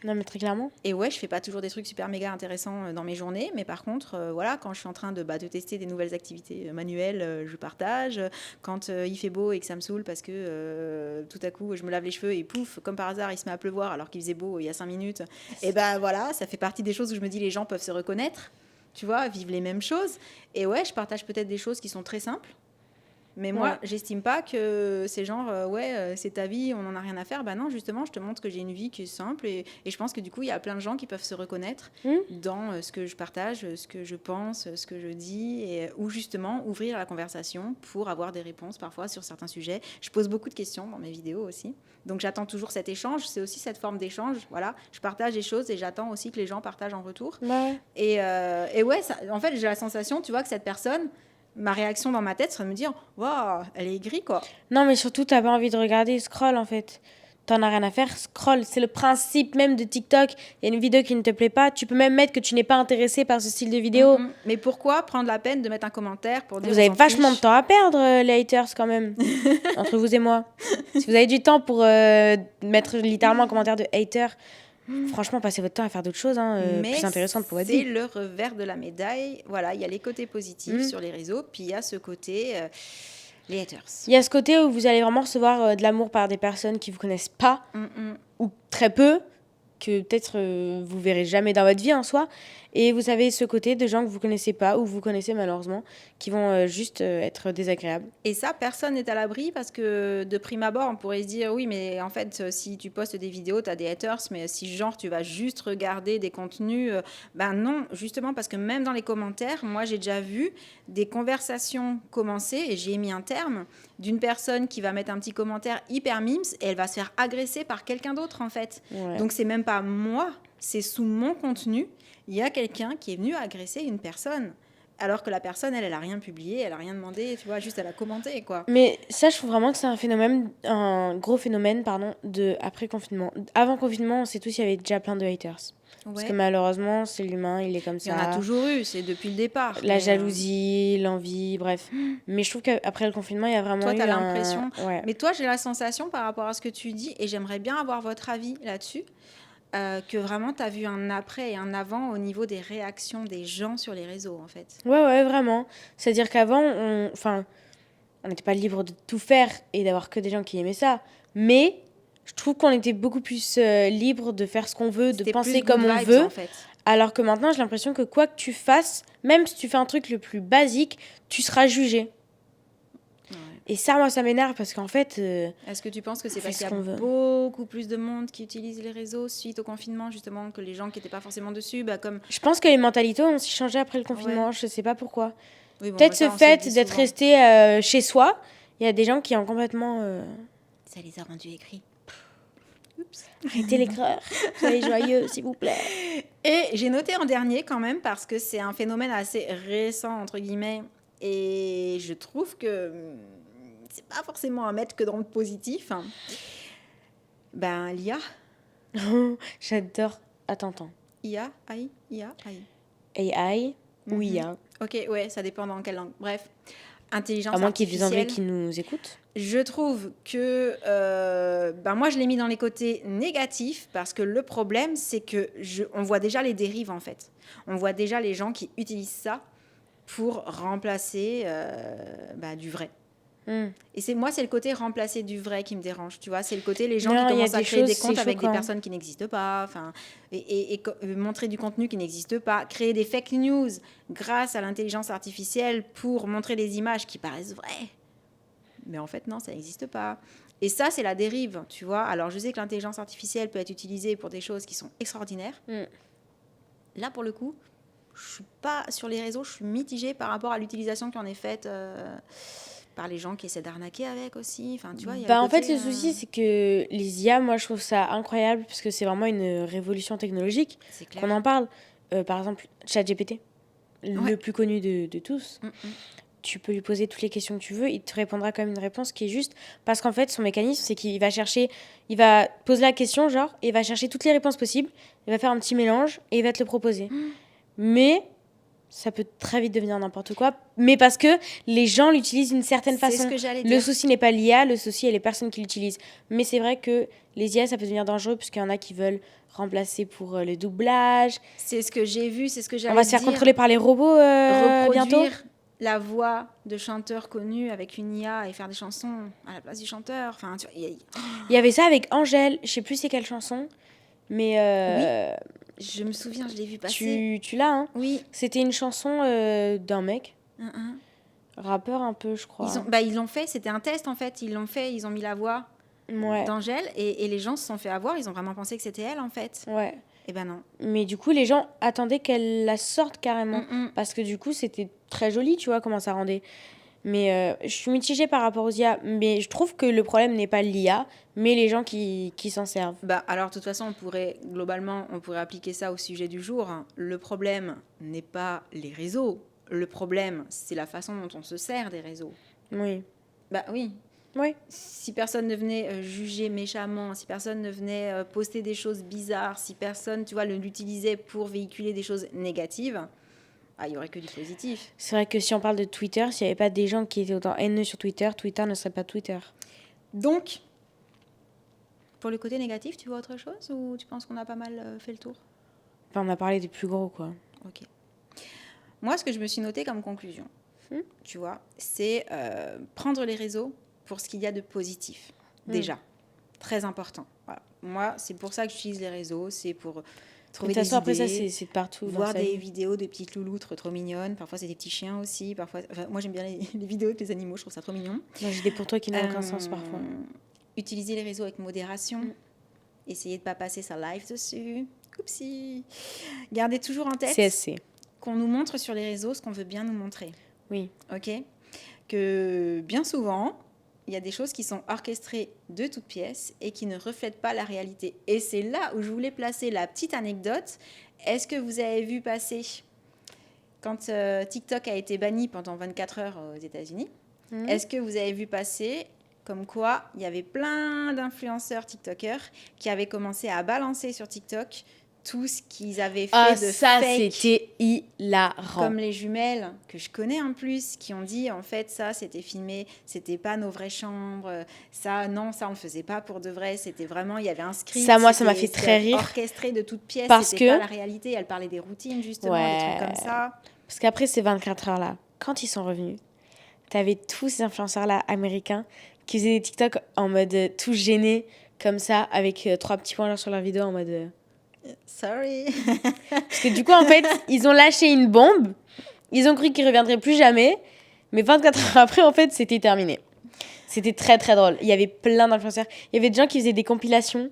Non, mais très clairement. Et ouais, je fais pas toujours des trucs super méga intéressants dans mes journées, mais par contre, voilà, quand je suis en train de tester des nouvelles activités manuelles, je partage. Quand il fait beau et que ça me saoule parce que tout à coup, je me lave les cheveux et pouf, comme par hasard, il se met à pleuvoir alors qu'il faisait beau il y a 5 minutes. Et voilà, ça fait partie des choses où je me dis les gens peuvent se reconnaître, tu vois, vivent les mêmes choses. Et ouais, je partage peut-être des choses qui sont très simples. Mais moi, j'estime pas que c'est genre, c'est ta vie, on n'en a rien à faire. Bah non, justement, je te montre que j'ai une vie qui est simple. Et je pense que du coup, il y a plein de gens qui peuvent se reconnaître dans ce que je partage, ce que je pense, ce que je dis. Ou justement, ouvrir la conversation pour avoir des réponses parfois sur certains sujets. Je pose beaucoup de questions dans mes vidéos aussi. Donc, j'attends toujours cet échange. C'est aussi cette forme d'échange. Voilà, je partage des choses et j'attends aussi que les gens partagent en retour. Ouais. Et ouais, ça, en fait, j'ai la sensation, tu vois, que cette personne... Ma réaction dans ma tête serait de me dire waouh, elle est aigrie, quoi. Non, mais surtout, t'as pas envie de regarder, scroll en fait. T'en as rien à faire, scroll. C'est le principe même de TikTok. Il y a une vidéo qui ne te plaît pas, tu peux même mettre que tu n'es pas intéressé par ce style de vidéo. Mais pourquoi prendre la peine de mettre un commentaire pour dire... Vous avez vachement de temps à perdre, les haters, quand même. Entre vous et moi. Si vous avez du temps pour mettre littéralement un commentaire de hater... Franchement, passez votre temps à faire d'autres choses plus intéressantes pour votre vie. C'est le revers de la médaille. Voilà, il y a les côtés positifs sur les réseaux, puis il y a ce côté les haters. Il y a ce côté où vous allez vraiment recevoir de l'amour par des personnes qui vous connaissent pas ou très peu, que peut-être vous verrez jamais dans votre vie en soi. Et vous avez ce côté de gens que vous connaissez pas ou vous connaissez malheureusement, qui vont juste être désagréables. Et ça, personne n'est à l'abri parce que de prime abord, on pourrait se dire oui, mais en fait, si tu postes des vidéos, tu as des haters, mais si genre tu vas juste regarder des contenus, ben non, justement parce que même dans les commentaires, moi j'ai déjà vu des conversations commencer et j'ai mis un terme d'une personne qui va mettre un petit commentaire hyper mimes et elle va se faire agresser par quelqu'un d'autre en fait. Ouais. Donc c'est même pas moi, c'est sous mon contenu. Il y a quelqu'un qui est venu agresser une personne, alors que la personne, elle a rien publié, elle a rien demandé, tu vois, juste elle a commenté, quoi. Mais ça, je trouve vraiment que c'est un gros phénomène, de après confinement. Avant confinement, on sait tous, il y avait déjà plein de haters. Ouais. Parce que malheureusement, c'est l'humain, il est comme ça. Il y en a toujours eu, c'est depuis le départ. La jalousie, l'envie, bref. Mais je trouve qu'après le confinement, il y a vraiment toi, eu t'as l'impression... Ouais. Mais toi, j'ai la sensation par rapport à ce que tu dis, et j'aimerais bien avoir votre avis là-dessus, que vraiment tu as vu un après et un avant au niveau des réactions des gens sur les réseaux, en fait. Ouais, vraiment. C'est-à-dire qu'avant, on n'était pas libre de tout faire et d'avoir que des gens qui aimaient ça. Mais je trouve qu'on était beaucoup plus libre de faire ce qu'on veut, de penser comme on veut. En fait. Alors que maintenant, j'ai l'impression que quoi que tu fasses, même si tu fais un truc le plus basique, tu seras jugé. Et ça, moi, ça m'énerve parce qu'en fait... Est-ce que tu penses que c'est parce qu'il y a beaucoup plus de monde qui utilise les réseaux suite au confinement, justement, que les gens qui n'étaient pas forcément dessus comme... Je pense que les mentalités ont aussi changé après le confinement, je ne sais pas pourquoi. Oui, bon, peut-être ce fait d'être resté chez soi, il y a des gens qui ont complètement... Ça les a rendus aigris. Oups. Arrêtez l'aigreur, soyez joyeux, s'il vous plaît. Et j'ai noté en dernier quand même, parce que c'est un phénomène assez récent, entre guillemets, et je trouve que... c'est pas forcément à mettre que dans le positif. L'IA. J'adore. Attends. IA, AI. AI ou IA. Ok, ouais, ça dépend dans quelle langue. Bref. intelligence à moins qu'il y ait des Anglais artificielle, qui nous écoutent. je trouve que moi, je l'ai mis dans les côtés négatifs parce que le problème, c'est que on voit déjà les dérives, en fait. On voit déjà les gens qui utilisent ça pour remplacer du vrai. Et c'est le côté remplacer du vrai qui me dérange, tu vois. C'est le côté les gens qui commencent à créer des comptes avec des personnes qui n'existent pas, et montrer du contenu qui n'existe pas, créer des fake news grâce à l'intelligence artificielle pour montrer des images qui paraissent vraies. Mais en fait, non, ça n'existe pas. Et ça, c'est la dérive, tu vois. Alors, je sais que l'intelligence artificielle peut être utilisée pour des choses qui sont extraordinaires. Là, pour le coup, je suis pas sur les réseaux, je suis mitigée par rapport à l'utilisation qui en est faite par les gens qui essaient d'arnaquer avec aussi. Enfin, tu vois, il y a en fait, le souci, c'est que les IA, moi, je trouve ça incroyable parce que c'est vraiment une révolution technologique. C'est clair. Qu'on en parle. Par exemple, ChatGPT, le plus connu de tous. Tu peux lui poser toutes les questions que tu veux, il te répondra comme une réponse qui est juste. Parce qu'en fait, son mécanisme, c'est qu'il va poser la question, genre, et il va chercher toutes les réponses possibles, il va faire un petit mélange et il va te le proposer. Mais ça peut très vite devenir n'importe quoi. Mais parce que les gens l'utilisent d'une certaine façon. C'est ce que j'allais dire. Le souci n'est pas l'IA, le souci est les personnes qui l'utilisent. Mais c'est vrai que les IA, ça peut devenir dangereux puisqu'il y en a qui veulent remplacer pour le doublage. C'est ce que j'ai vu, c'est ce que j'allais dire. On va se faire contrôler par les robots bientôt. La voix de chanteurs connus avec une IA et faire des chansons à la place du chanteur. Enfin, il y avait ça avec Angèle, je sais plus c'est quelle chanson, mais oui, je me souviens, je l'ai vu passer. Tu l'as, hein? Oui. C'était une chanson d'un mec, rappeur un peu, je crois. Ils l'ont fait, c'était un test en fait. Ils l'ont fait, ils ont mis la voix d'Angèle et les gens se sont fait avoir. Ils ont vraiment pensé que c'était elle en fait. Ouais. Eh ben non. Mais du coup, les gens attendaient qu'elle la sorte carrément. Parce que du coup, c'était très joli, tu vois, comment ça rendait. Mais je suis mitigée par rapport aux IA. Mais je trouve que le problème n'est pas l'IA, mais les gens qui s'en servent. Alors, de toute façon, on pourrait appliquer ça au sujet du jour. Le problème n'est pas les réseaux. Le problème, c'est la façon dont on se sert des réseaux. Oui. Oui. Oui. Si personne ne venait juger méchamment, si personne ne venait poster des choses bizarres, si personne, tu vois, l'utilisait pour véhiculer des choses négatives, il n'y aurait que du positif. C'est vrai que si on parle de Twitter, s'il n'y avait pas des gens qui étaient autant haineux sur Twitter, Twitter ne serait pas Twitter. Donc, pour le côté négatif, tu vois autre chose ou tu penses qu'on a pas mal fait le tour ? On a parlé des plus gros, quoi. Ok. Moi, ce que je me suis noté comme conclusion, tu vois, c'est prendre les réseaux pour ce qu'il y a de positif, déjà. Très important. Voilà. Moi, c'est pour ça que j'utilise les réseaux, c'est pour trouver des idées. Après ça, c'est de partout. Voir des vidéos de petites louloutes trop mignonnes. Parfois, c'est des petits chiens aussi. Moi, j'aime bien les vidéos avec les animaux, je trouve ça trop mignon. Moi, j'ai des pour toi qui n'ont aucun sens parfois. Utiliser les réseaux avec modération. Essayez de ne pas passer sa life dessus. Oupsie. Gardez toujours en tête CSC. Qu'on nous montre sur les réseaux ce qu'on veut bien nous montrer. Oui. Ok ? Que bien souvent, il y a des choses qui sont orchestrées de toutes pièces et qui ne reflètent pas la réalité. Et c'est là où je voulais placer la petite anecdote. Est-ce que vous avez vu passer, quand TikTok a été banni pendant 24 heures aux États-Unis, est-ce que vous avez vu passer comme quoi il y avait plein d'influenceurs TikTokers qui avaient commencé à balancer sur TikTok tout ce qu'ils avaient fait de ça, fake, c'était hilarant. Comme les jumelles que je connais en plus, qui ont dit en fait ça c'était filmé, c'était pas nos vraies chambres, ça on le faisait pas pour de vrai, c'était vraiment, il y avait un script. Ça, moi, ça m'a fait très rire. Orchestré de toutes pièces, parce c'était que pas la réalité, elle parlait des routines justement, des trucs comme ça. Parce qu'après ces 24 heures là, quand ils sont revenus, t'avais tous ces influenceurs là américains qui faisaient des TikTok en mode tout gêné comme ça, avec 3 petits points sur leur vidéo en mode... Sorry. Parce que du coup, en fait, ils ont lâché une bombe. Ils ont cru qu'ils ne reviendraient plus jamais. Mais 24 heures après, en fait, c'était terminé. C'était très, très drôle. Il y avait plein d'influenceurs. Il y avait des gens qui faisaient des compilations.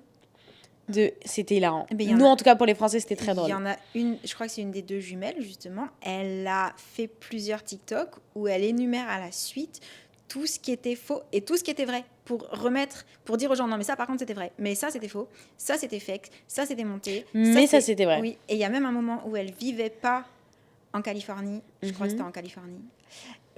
C'était hilarant. Nous, en tout cas, pour les Français, c'était très drôle. Il y en a une, je crois que c'est une des 2 jumelles, justement. Elle a fait plusieurs TikTok où elle énumère à la suite tout ce qui était faux et tout ce qui était vrai pour dire aux gens non mais ça par contre c'était vrai, mais ça c'était faux, ça c'était fake, ça c'était monté, mais ça c'était vrai. Oui, et il y a même un moment où elle vivait pas en Californie, je crois que c'était en Californie,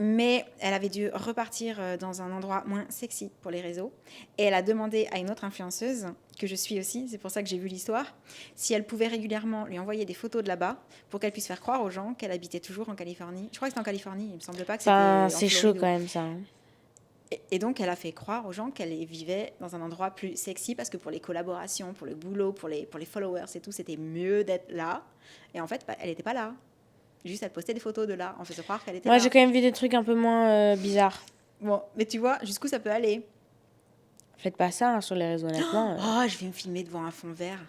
Mais elle avait dû repartir dans un endroit moins sexy pour les réseaux. Et elle a demandé à une autre influenceuse, que je suis aussi, c'est pour ça que j'ai vu l'histoire, si elle pouvait régulièrement lui envoyer des photos de là-bas pour qu'elle puisse faire croire aux gens qu'elle habitait toujours en Californie. Je crois que c'était en Californie, il me semble pas que c'était en c'est chaud quand même ça. Et donc, elle a fait croire aux gens qu'elle vivait dans un endroit plus sexy parce que pour les collaborations, pour le boulot, pour les followers et tout, c'était mieux d'être là. Et en fait, elle n'était pas là. Juste, elle postait des photos de là en faisant croire qu'elle était là. Moi, j'ai quand même vu des trucs un peu moins bizarres. Bon, mais tu vois, jusqu'où ça peut aller. Faites pas ça hein, sur les réseaux, honnêtement. Oh, je vais me filmer devant un fond vert.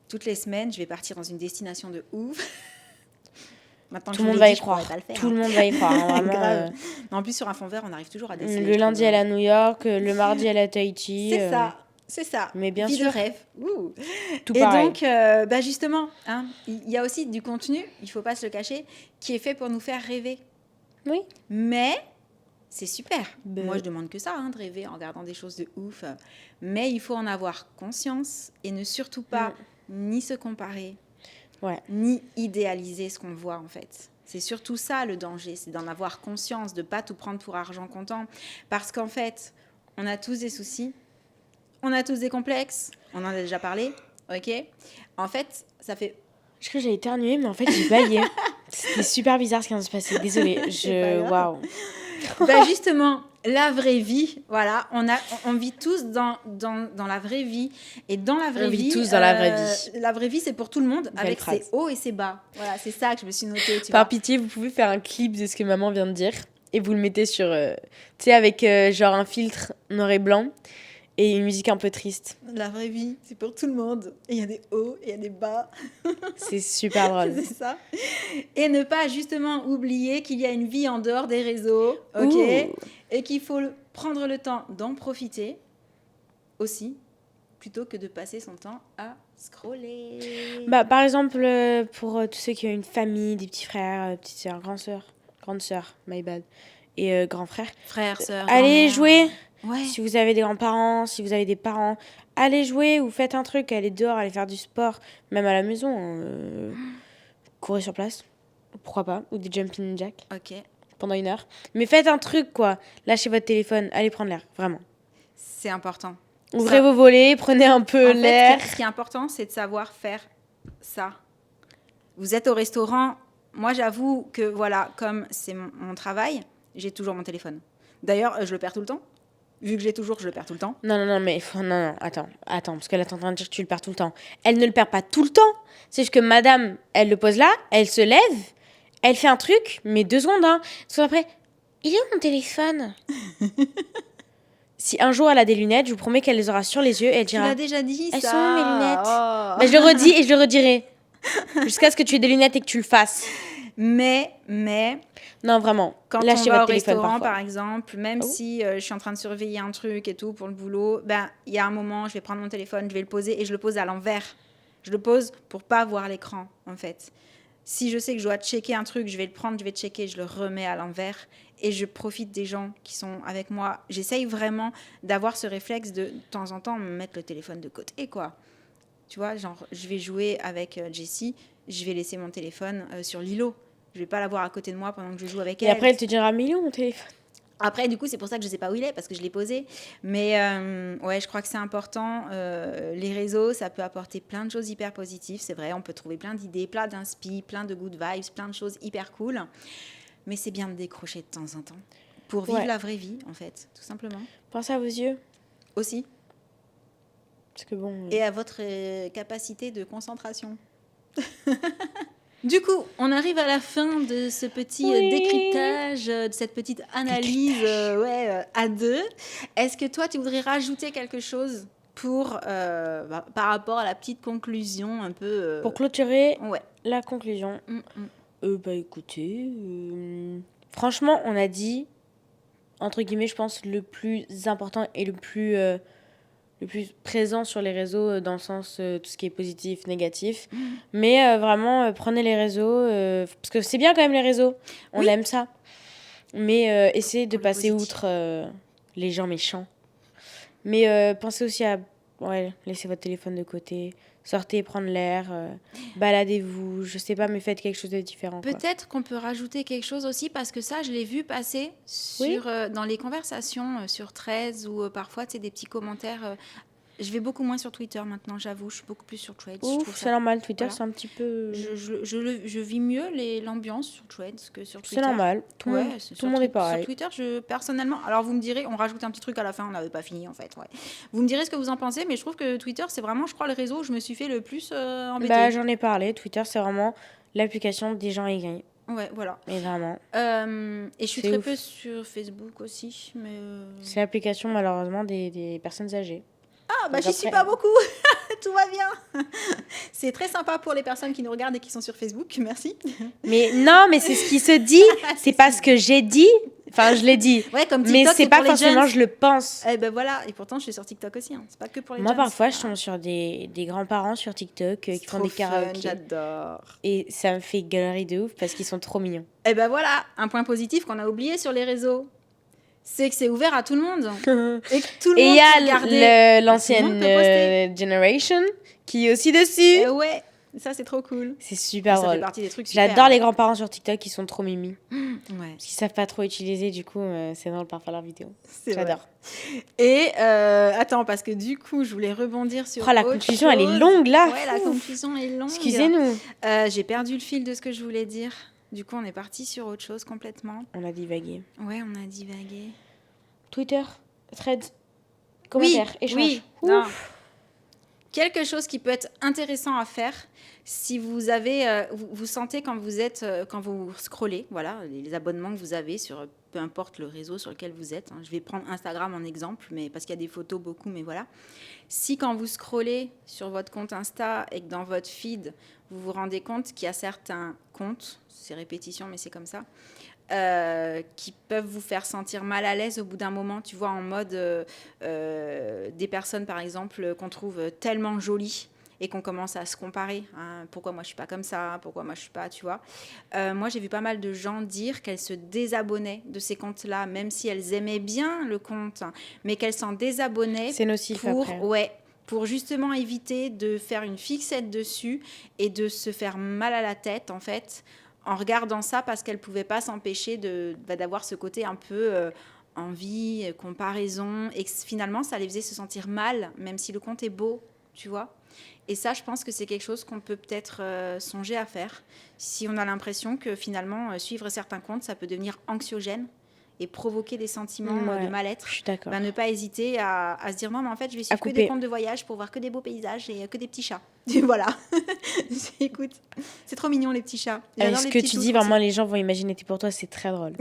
Toutes les semaines, je vais partir dans une destination de ouf. Maintenant tout le monde va y croire. Tout le monde va y croire. Hein, vraiment, En plus, sur un fond vert, on arrive toujours à dessiner. Le lundi, elle est à New York. Le mardi, elle est à Tahiti. C'est ça. C'est ça. Mais bien Vie sûr. de rêve. Tout et pareil. donc, justement, hein, il y a aussi du contenu, il ne faut pas se le cacher, qui est fait pour nous faire rêver. Oui. Mais c'est super. Moi, je demande que ça, hein, de rêver en regardant des choses de ouf. Mais il faut en avoir conscience et ne surtout pas ni se comparer, ni idéaliser ce qu'on voit, en fait. C'est surtout ça, le danger, c'est d'en avoir conscience, de ne pas tout prendre pour argent comptant. Parce qu'en fait, on a tous des soucis. On a tous des complexes, on en a déjà parlé, ok. En fait, ça fait... Je crois que j'ai éternué, mais en fait, j'ai baillé. C'était super bizarre ce qui vient de se passer. Désolée, waouh. Justement, la vraie vie, voilà, on vit tous dans la vraie vie. Et dans la vraie vie... On vit tous dans la vraie vie. La vraie vie, c'est pour tout le monde, Belle avec phrase. ses hauts et ses bas. Voilà, c'est ça que je me suis notée. Par pitié, vous pouvez faire un clip de ce que maman vient de dire. Et vous le mettez sur... tu sais, avec genre un filtre noir et blanc. Et une musique un peu triste. La vraie vie, c'est pour tout le monde. Et il y a des hauts et il y a des bas. C'est super drôle. C'est ça. Et ne pas justement oublier qu'il y a une vie en dehors des réseaux, ok. Et qu'il faut prendre le temps d'en profiter aussi, plutôt que de passer son temps à scroller. Par exemple, pour tous ceux qui ont une famille, des petits frères, petites sœurs, grande sœur, my bad, et grand frère. Frère, sœur, allez jouer. Ouais. Si vous avez des grands-parents, si vous avez des parents, allez jouer ou faites un truc, allez dehors, allez faire du sport, même à la maison, courir sur place, pourquoi pas, ou des jumping jacks pendant 1 heure. Mais faites un truc, quoi. Lâchez votre téléphone, allez prendre l'air, vraiment. C'est important. Ouvrez vos volets, prenez un peu l'air. Ce qui est important, c'est de savoir faire ça. Vous êtes au restaurant, moi j'avoue que voilà, comme c'est mon travail, j'ai toujours mon téléphone. D'ailleurs, je le perds tout le temps. Vu que j'ai toujours, je le perds tout le temps. Non, mais attends, parce que là, t'es en train de dire que tu le perds tout le temps. Elle ne le perd pas tout le temps. C'est juste que madame, elle le pose là, elle se lève, elle fait un truc, mais 2 secondes, hein. Parce qu'après, il est où mon téléphone? Si un jour elle a des lunettes, je vous promets qu'elle les aura sur les yeux et elle dira... Tu l'as déjà dit, elles ça. Elles sont où mes lunettes? Je le redis et je le redirai. Jusqu'à ce que tu aies des lunettes et que tu le fasses. Mais... Non, vraiment. Quand lâchez on va votre au restaurant, parfois. Par exemple, même si je suis en train de surveiller un truc et tout pour le boulot, il y a un moment, je vais prendre mon téléphone, je vais le poser et je le pose à l'envers. Je le pose pour pas voir l'écran, en fait. Si je sais que je dois checker un truc, je vais le prendre, je vais checker, je le remets à l'envers et je profite des gens qui sont avec moi. J'essaye vraiment d'avoir ce réflexe de temps en temps, mettre le téléphone de côté, quoi. Tu vois, genre, je vais jouer avec Jessie, je vais laisser mon téléphone sur l'îlot. Je vais pas l'avoir à côté de moi pendant que je joue avec elle. Et après, elle te dira, mais il est où mon téléphone? Après, du coup, c'est pour ça que je sais pas où il est, parce que je l'ai posé. Mais ouais, je crois que c'est important. Les réseaux, ça peut apporter plein de choses hyper positives. C'est vrai, on peut trouver plein d'idées, plein d'inspi, plein de good vibes, plein de choses hyper cool. Mais c'est bien de décrocher de temps en temps pour vivre la vraie vie, en fait, tout simplement. Pensez à vos yeux. Aussi. Parce que bon... Et à votre capacité de concentration. Du coup, on arrive à la fin de ce petit décryptage, de cette petite analyse à deux. Est-ce que toi, tu voudrais rajouter quelque chose pour, par rapport à la petite conclusion un peu... Pour clôturer la conclusion, écoutez, franchement, on a dit, entre guillemets, je pense, le plus important et le plus présent sur les réseaux dans le sens tout ce qui est positif, négatif. Mais vraiment, prenez les réseaux, parce que c'est bien quand même les réseaux, on aime ça. Mais essayez de passer outre les gens méchants. Mais pensez aussi à laisser votre téléphone de côté, sortez prendre l'air, baladez-vous, je sais pas, mais faites quelque chose de différent. Peut-être qu'on peut rajouter quelque chose aussi, parce que ça, je l'ai vu passer sur, dans les conversations sur Threads, ou parfois, tu sais, des petits commentaires. Je vais beaucoup moins sur Twitter maintenant, j'avoue. Je suis beaucoup plus sur Threads. C'est normal, Twitter, c'est un petit peu... Je vis mieux l'ambiance sur Threads que sur Twitter. C'est normal, tout le monde est pareil. Sur Twitter, personnellement... Alors, vous me direz, on rajoute un petit truc à la fin, on n'avait pas fini, en fait. Ouais. Vous me direz ce que vous en pensez, mais je trouve que Twitter, c'est vraiment, je crois, le réseau où je me suis fait le plus embêter. J'en ai parlé. Twitter, c'est vraiment l'application des gens aigris. Ouais, voilà. Mais vraiment. Et je suis très peu sur Facebook aussi, mais... C'est l'application, malheureusement, des personnes âgées. Ah, bah j'y suis pas beaucoup. Tout va bien. C'est très sympa pour les personnes qui nous regardent et qui sont sur Facebook. Merci. Mais non, mais c'est ce qui se dit. C'est pas ce que j'ai dit. Enfin, je l'ai dit. Ouais, comme TikTok, mais c'est pas forcément je le pense. Eh ben voilà. Et pourtant, je suis sur TikTok aussi. Hein. C'est pas que pour les Moi, jeunes. parfois, je tombe sur des grands-parents sur TikTok qui font des karaokés. J'adore. Et ça me fait galerie de ouf parce qu'ils sont trop mignons. Eh ben voilà. Un point positif qu'on a oublié sur les réseaux. C'est que c'est ouvert à tout le monde. Et que tout le monde peut regarder. Et il y a l'ancienne generation qui est aussi dessus. Ouais, ça c'est trop cool. C'est super drôle. Ça fait partie des trucs super. J'adore les grands-parents sur TikTok qui sont trop mimi. Ouais. Parce qu'ils savent pas trop utiliser, du coup, c'est drôle parfois leurs vidéos. J'adore. Et attends, parce que du coup, je voulais rebondir sur. La conclusion, elle est longue là. Ouais, la conclusion est longue. Excusez-nous. J'ai perdu le fil de ce que je voulais dire. Du coup, on est parti sur autre chose complètement. On a divagué. Ouais, on a divagué. Twitter, Threads, commentaires, échanges. Oui, non. Quelque chose qui peut être intéressant à faire si vous avez, vous sentez quand vous scrollez, voilà, les abonnements que vous avez sur peu importe le réseau sur lequel vous êtes. Hein. Je vais prendre Instagram en exemple, mais parce qu'il y a des photos beaucoup, mais voilà. Si quand vous scrollez sur votre compte Insta et que dans votre feed, vous vous rendez compte qu'il y a certains comptes, c'est répétition, mais c'est comme ça, qui peuvent vous faire sentir mal à l'aise au bout d'un moment, tu vois, en mode des personnes, par exemple, qu'on trouve tellement jolies et qu'on commence à se comparer. Hein, pourquoi moi, je ne suis pas comme ça? Pourquoi moi, je ne suis pas, tu vois? Moi, j'ai vu pas mal de gens dire qu'elles se désabonnaient de ces comptes-là, même si elles aimaient bien le compte, mais qu'elles s'en désabonnaient. C'est nocif après. Ouais, pour justement éviter de faire une fixette dessus et de se faire mal à la tête, en fait, en regardant ça, parce qu'elle ne pouvait pas s'empêcher d'avoir ce côté un peu envie, comparaison, et que finalement, ça les faisait se sentir mal, même si le compte est beau, tu vois. Et ça, je pense que c'est quelque chose qu'on peut peut-être songer à faire, si on a l'impression que finalement, suivre certains comptes, ça peut devenir anxiogène et provoquer des sentiments de mal-être. Je suis d'accord. Ne pas hésiter à se dire non, mais en fait, je vais suivre que des comptes de voyage pour voir que des beaux paysages et que des petits chats. Et voilà. Écoute, c'est trop mignon les petits chats. Ce que tu dis, vraiment, les gens vont imaginer que pour toi, c'est très drôle.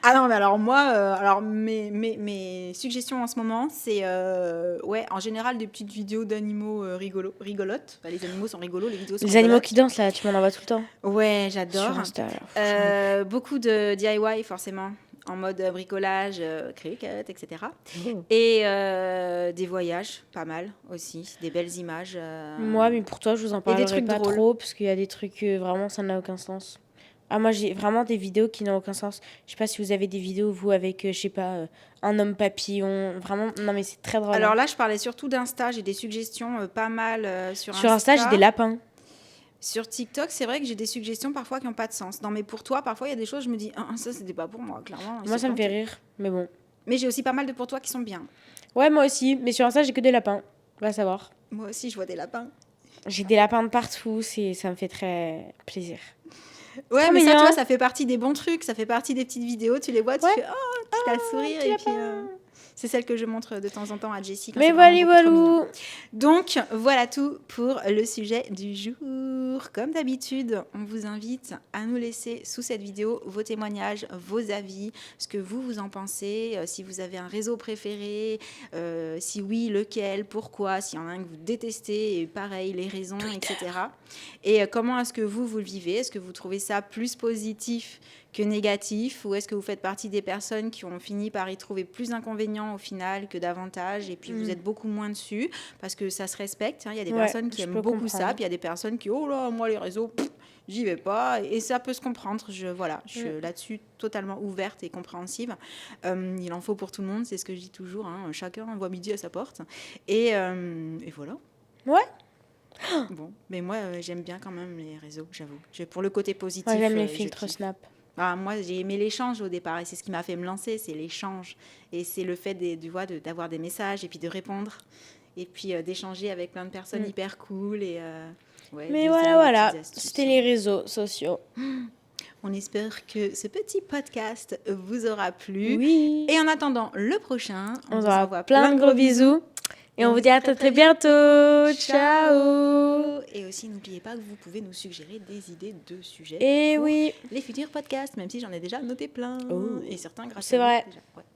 Ah non, mais alors moi, mes suggestions en ce moment, c'est en général des petites vidéos d'animaux rigolotes. Enfin, les animaux sont rigolos, les vidéos sont rigolotes. Animaux qui dansent, là, tu m'en envoies tout le temps. Ouais, j'adore. Sur Insta, beaucoup de DIY, forcément. En mode bricolage, cricket, etc. Oh. Et des voyages, pas mal aussi, des belles images. Moi, mais pour toi, je vous en parlerai pas trop, parce qu'il y a des trucs, vraiment, ça n'a aucun sens. Ah, moi, j'ai vraiment des vidéos qui n'ont aucun sens. Je sais pas si vous avez des vidéos, vous, avec, je sais pas, un homme papillon. Vraiment, non, mais c'est très drôle. Alors là, je parlais surtout d'Insta. J'ai des suggestions pas mal sur Insta. Sur Insta, j'ai des lapins. Sur TikTok, c'est vrai que j'ai des suggestions parfois qui n'ont pas de sens. Non, mais pour toi, parfois, il y a des choses, je me dis, ça, c'était pas pour moi, clairement. Moi, ça me fait rire, mais bon. Mais j'ai aussi pas mal de pour toi qui sont bien. Ouais, moi aussi. Mais sur Insta, j'ai que des lapins. Va savoir. Moi aussi, je vois des lapins. J'ai des lapins de partout. Ça me fait très plaisir. Ouais, mais ça, tu vois, ça fait partie des bons trucs. Ça fait partie des petites vidéos. Tu les vois, tu fais, tu as le sourire. Et puis... C'est celle que je montre de temps en temps à Jessie. Mais voilà. Donc, voilà tout pour le sujet du jour. Comme d'habitude, on vous invite à nous laisser sous cette vidéo vos témoignages, vos avis, ce que vous en pensez, si vous avez un réseau préféré, si oui, lequel, pourquoi, s'il y en a un que vous détestez, et pareil, les raisons, Twitter. Etc. Et comment est-ce que vous le vivez? Est-ce que vous trouvez ça plus positif que négatif, ou est-ce que vous faites partie des personnes qui ont fini par y trouver plus d'inconvénients au final que d'avantages, et puis vous êtes beaucoup moins dessus, parce que ça se respecte, hein. Il y a des personnes qui aiment beaucoup ça, puis il y a des personnes qui, oh là, moi les réseaux, j'y vais pas, et ça peut se comprendre. Je suis là-dessus totalement ouverte et compréhensive. Il en faut pour tout le monde, c'est ce que je dis toujours, hein. Chacun voit midi à sa porte, et voilà. Ouais. Bon, mais moi, j'aime bien quand même les réseaux, j'avoue. Pour le côté positif. Moi, j'aime les filtres Snap. Moi, j'ai aimé l'échange au départ et c'est ce qui m'a fait me lancer, c'est l'échange. Et c'est le fait d'avoir des messages et puis de répondre. Et puis d'échanger avec plein de personnes hyper cool. Mais voilà, c'était les réseaux sociaux. On espère que ce petit podcast vous aura plu. Oui. Et en attendant le prochain, on vous envoie plein de gros bisous. Et on vous dit à très bientôt. Ciao. Et aussi, n'oubliez pas que vous pouvez nous suggérer des idées de sujets pour les futurs podcasts, même si j'en ai déjà noté plein. Et certains grâce à vous. C'est vrai.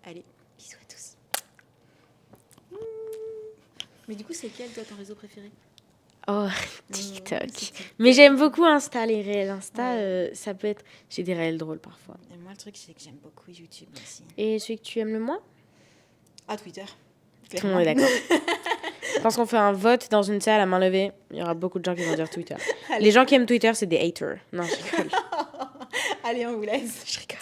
Allez, bisous à tous. Mais du coup, c'est quel, toi, ton réseau préféré? Oh, TikTok. Mais j'aime beaucoup Insta, les réels. Insta, ça peut être... J'ai des réels drôles parfois. Et moi, le truc, c'est que j'aime beaucoup YouTube aussi. Et celui que tu aimes le moins? Twitter. Tout le monde est d'accord. Je pense qu'on fait un vote dans une salle à main levée. Il y aura beaucoup de gens qui vont dire Twitter. Allez. Les gens qui aiment Twitter, c'est des haters. Non, je rigole. Allez, on vous laisse. Je rigole.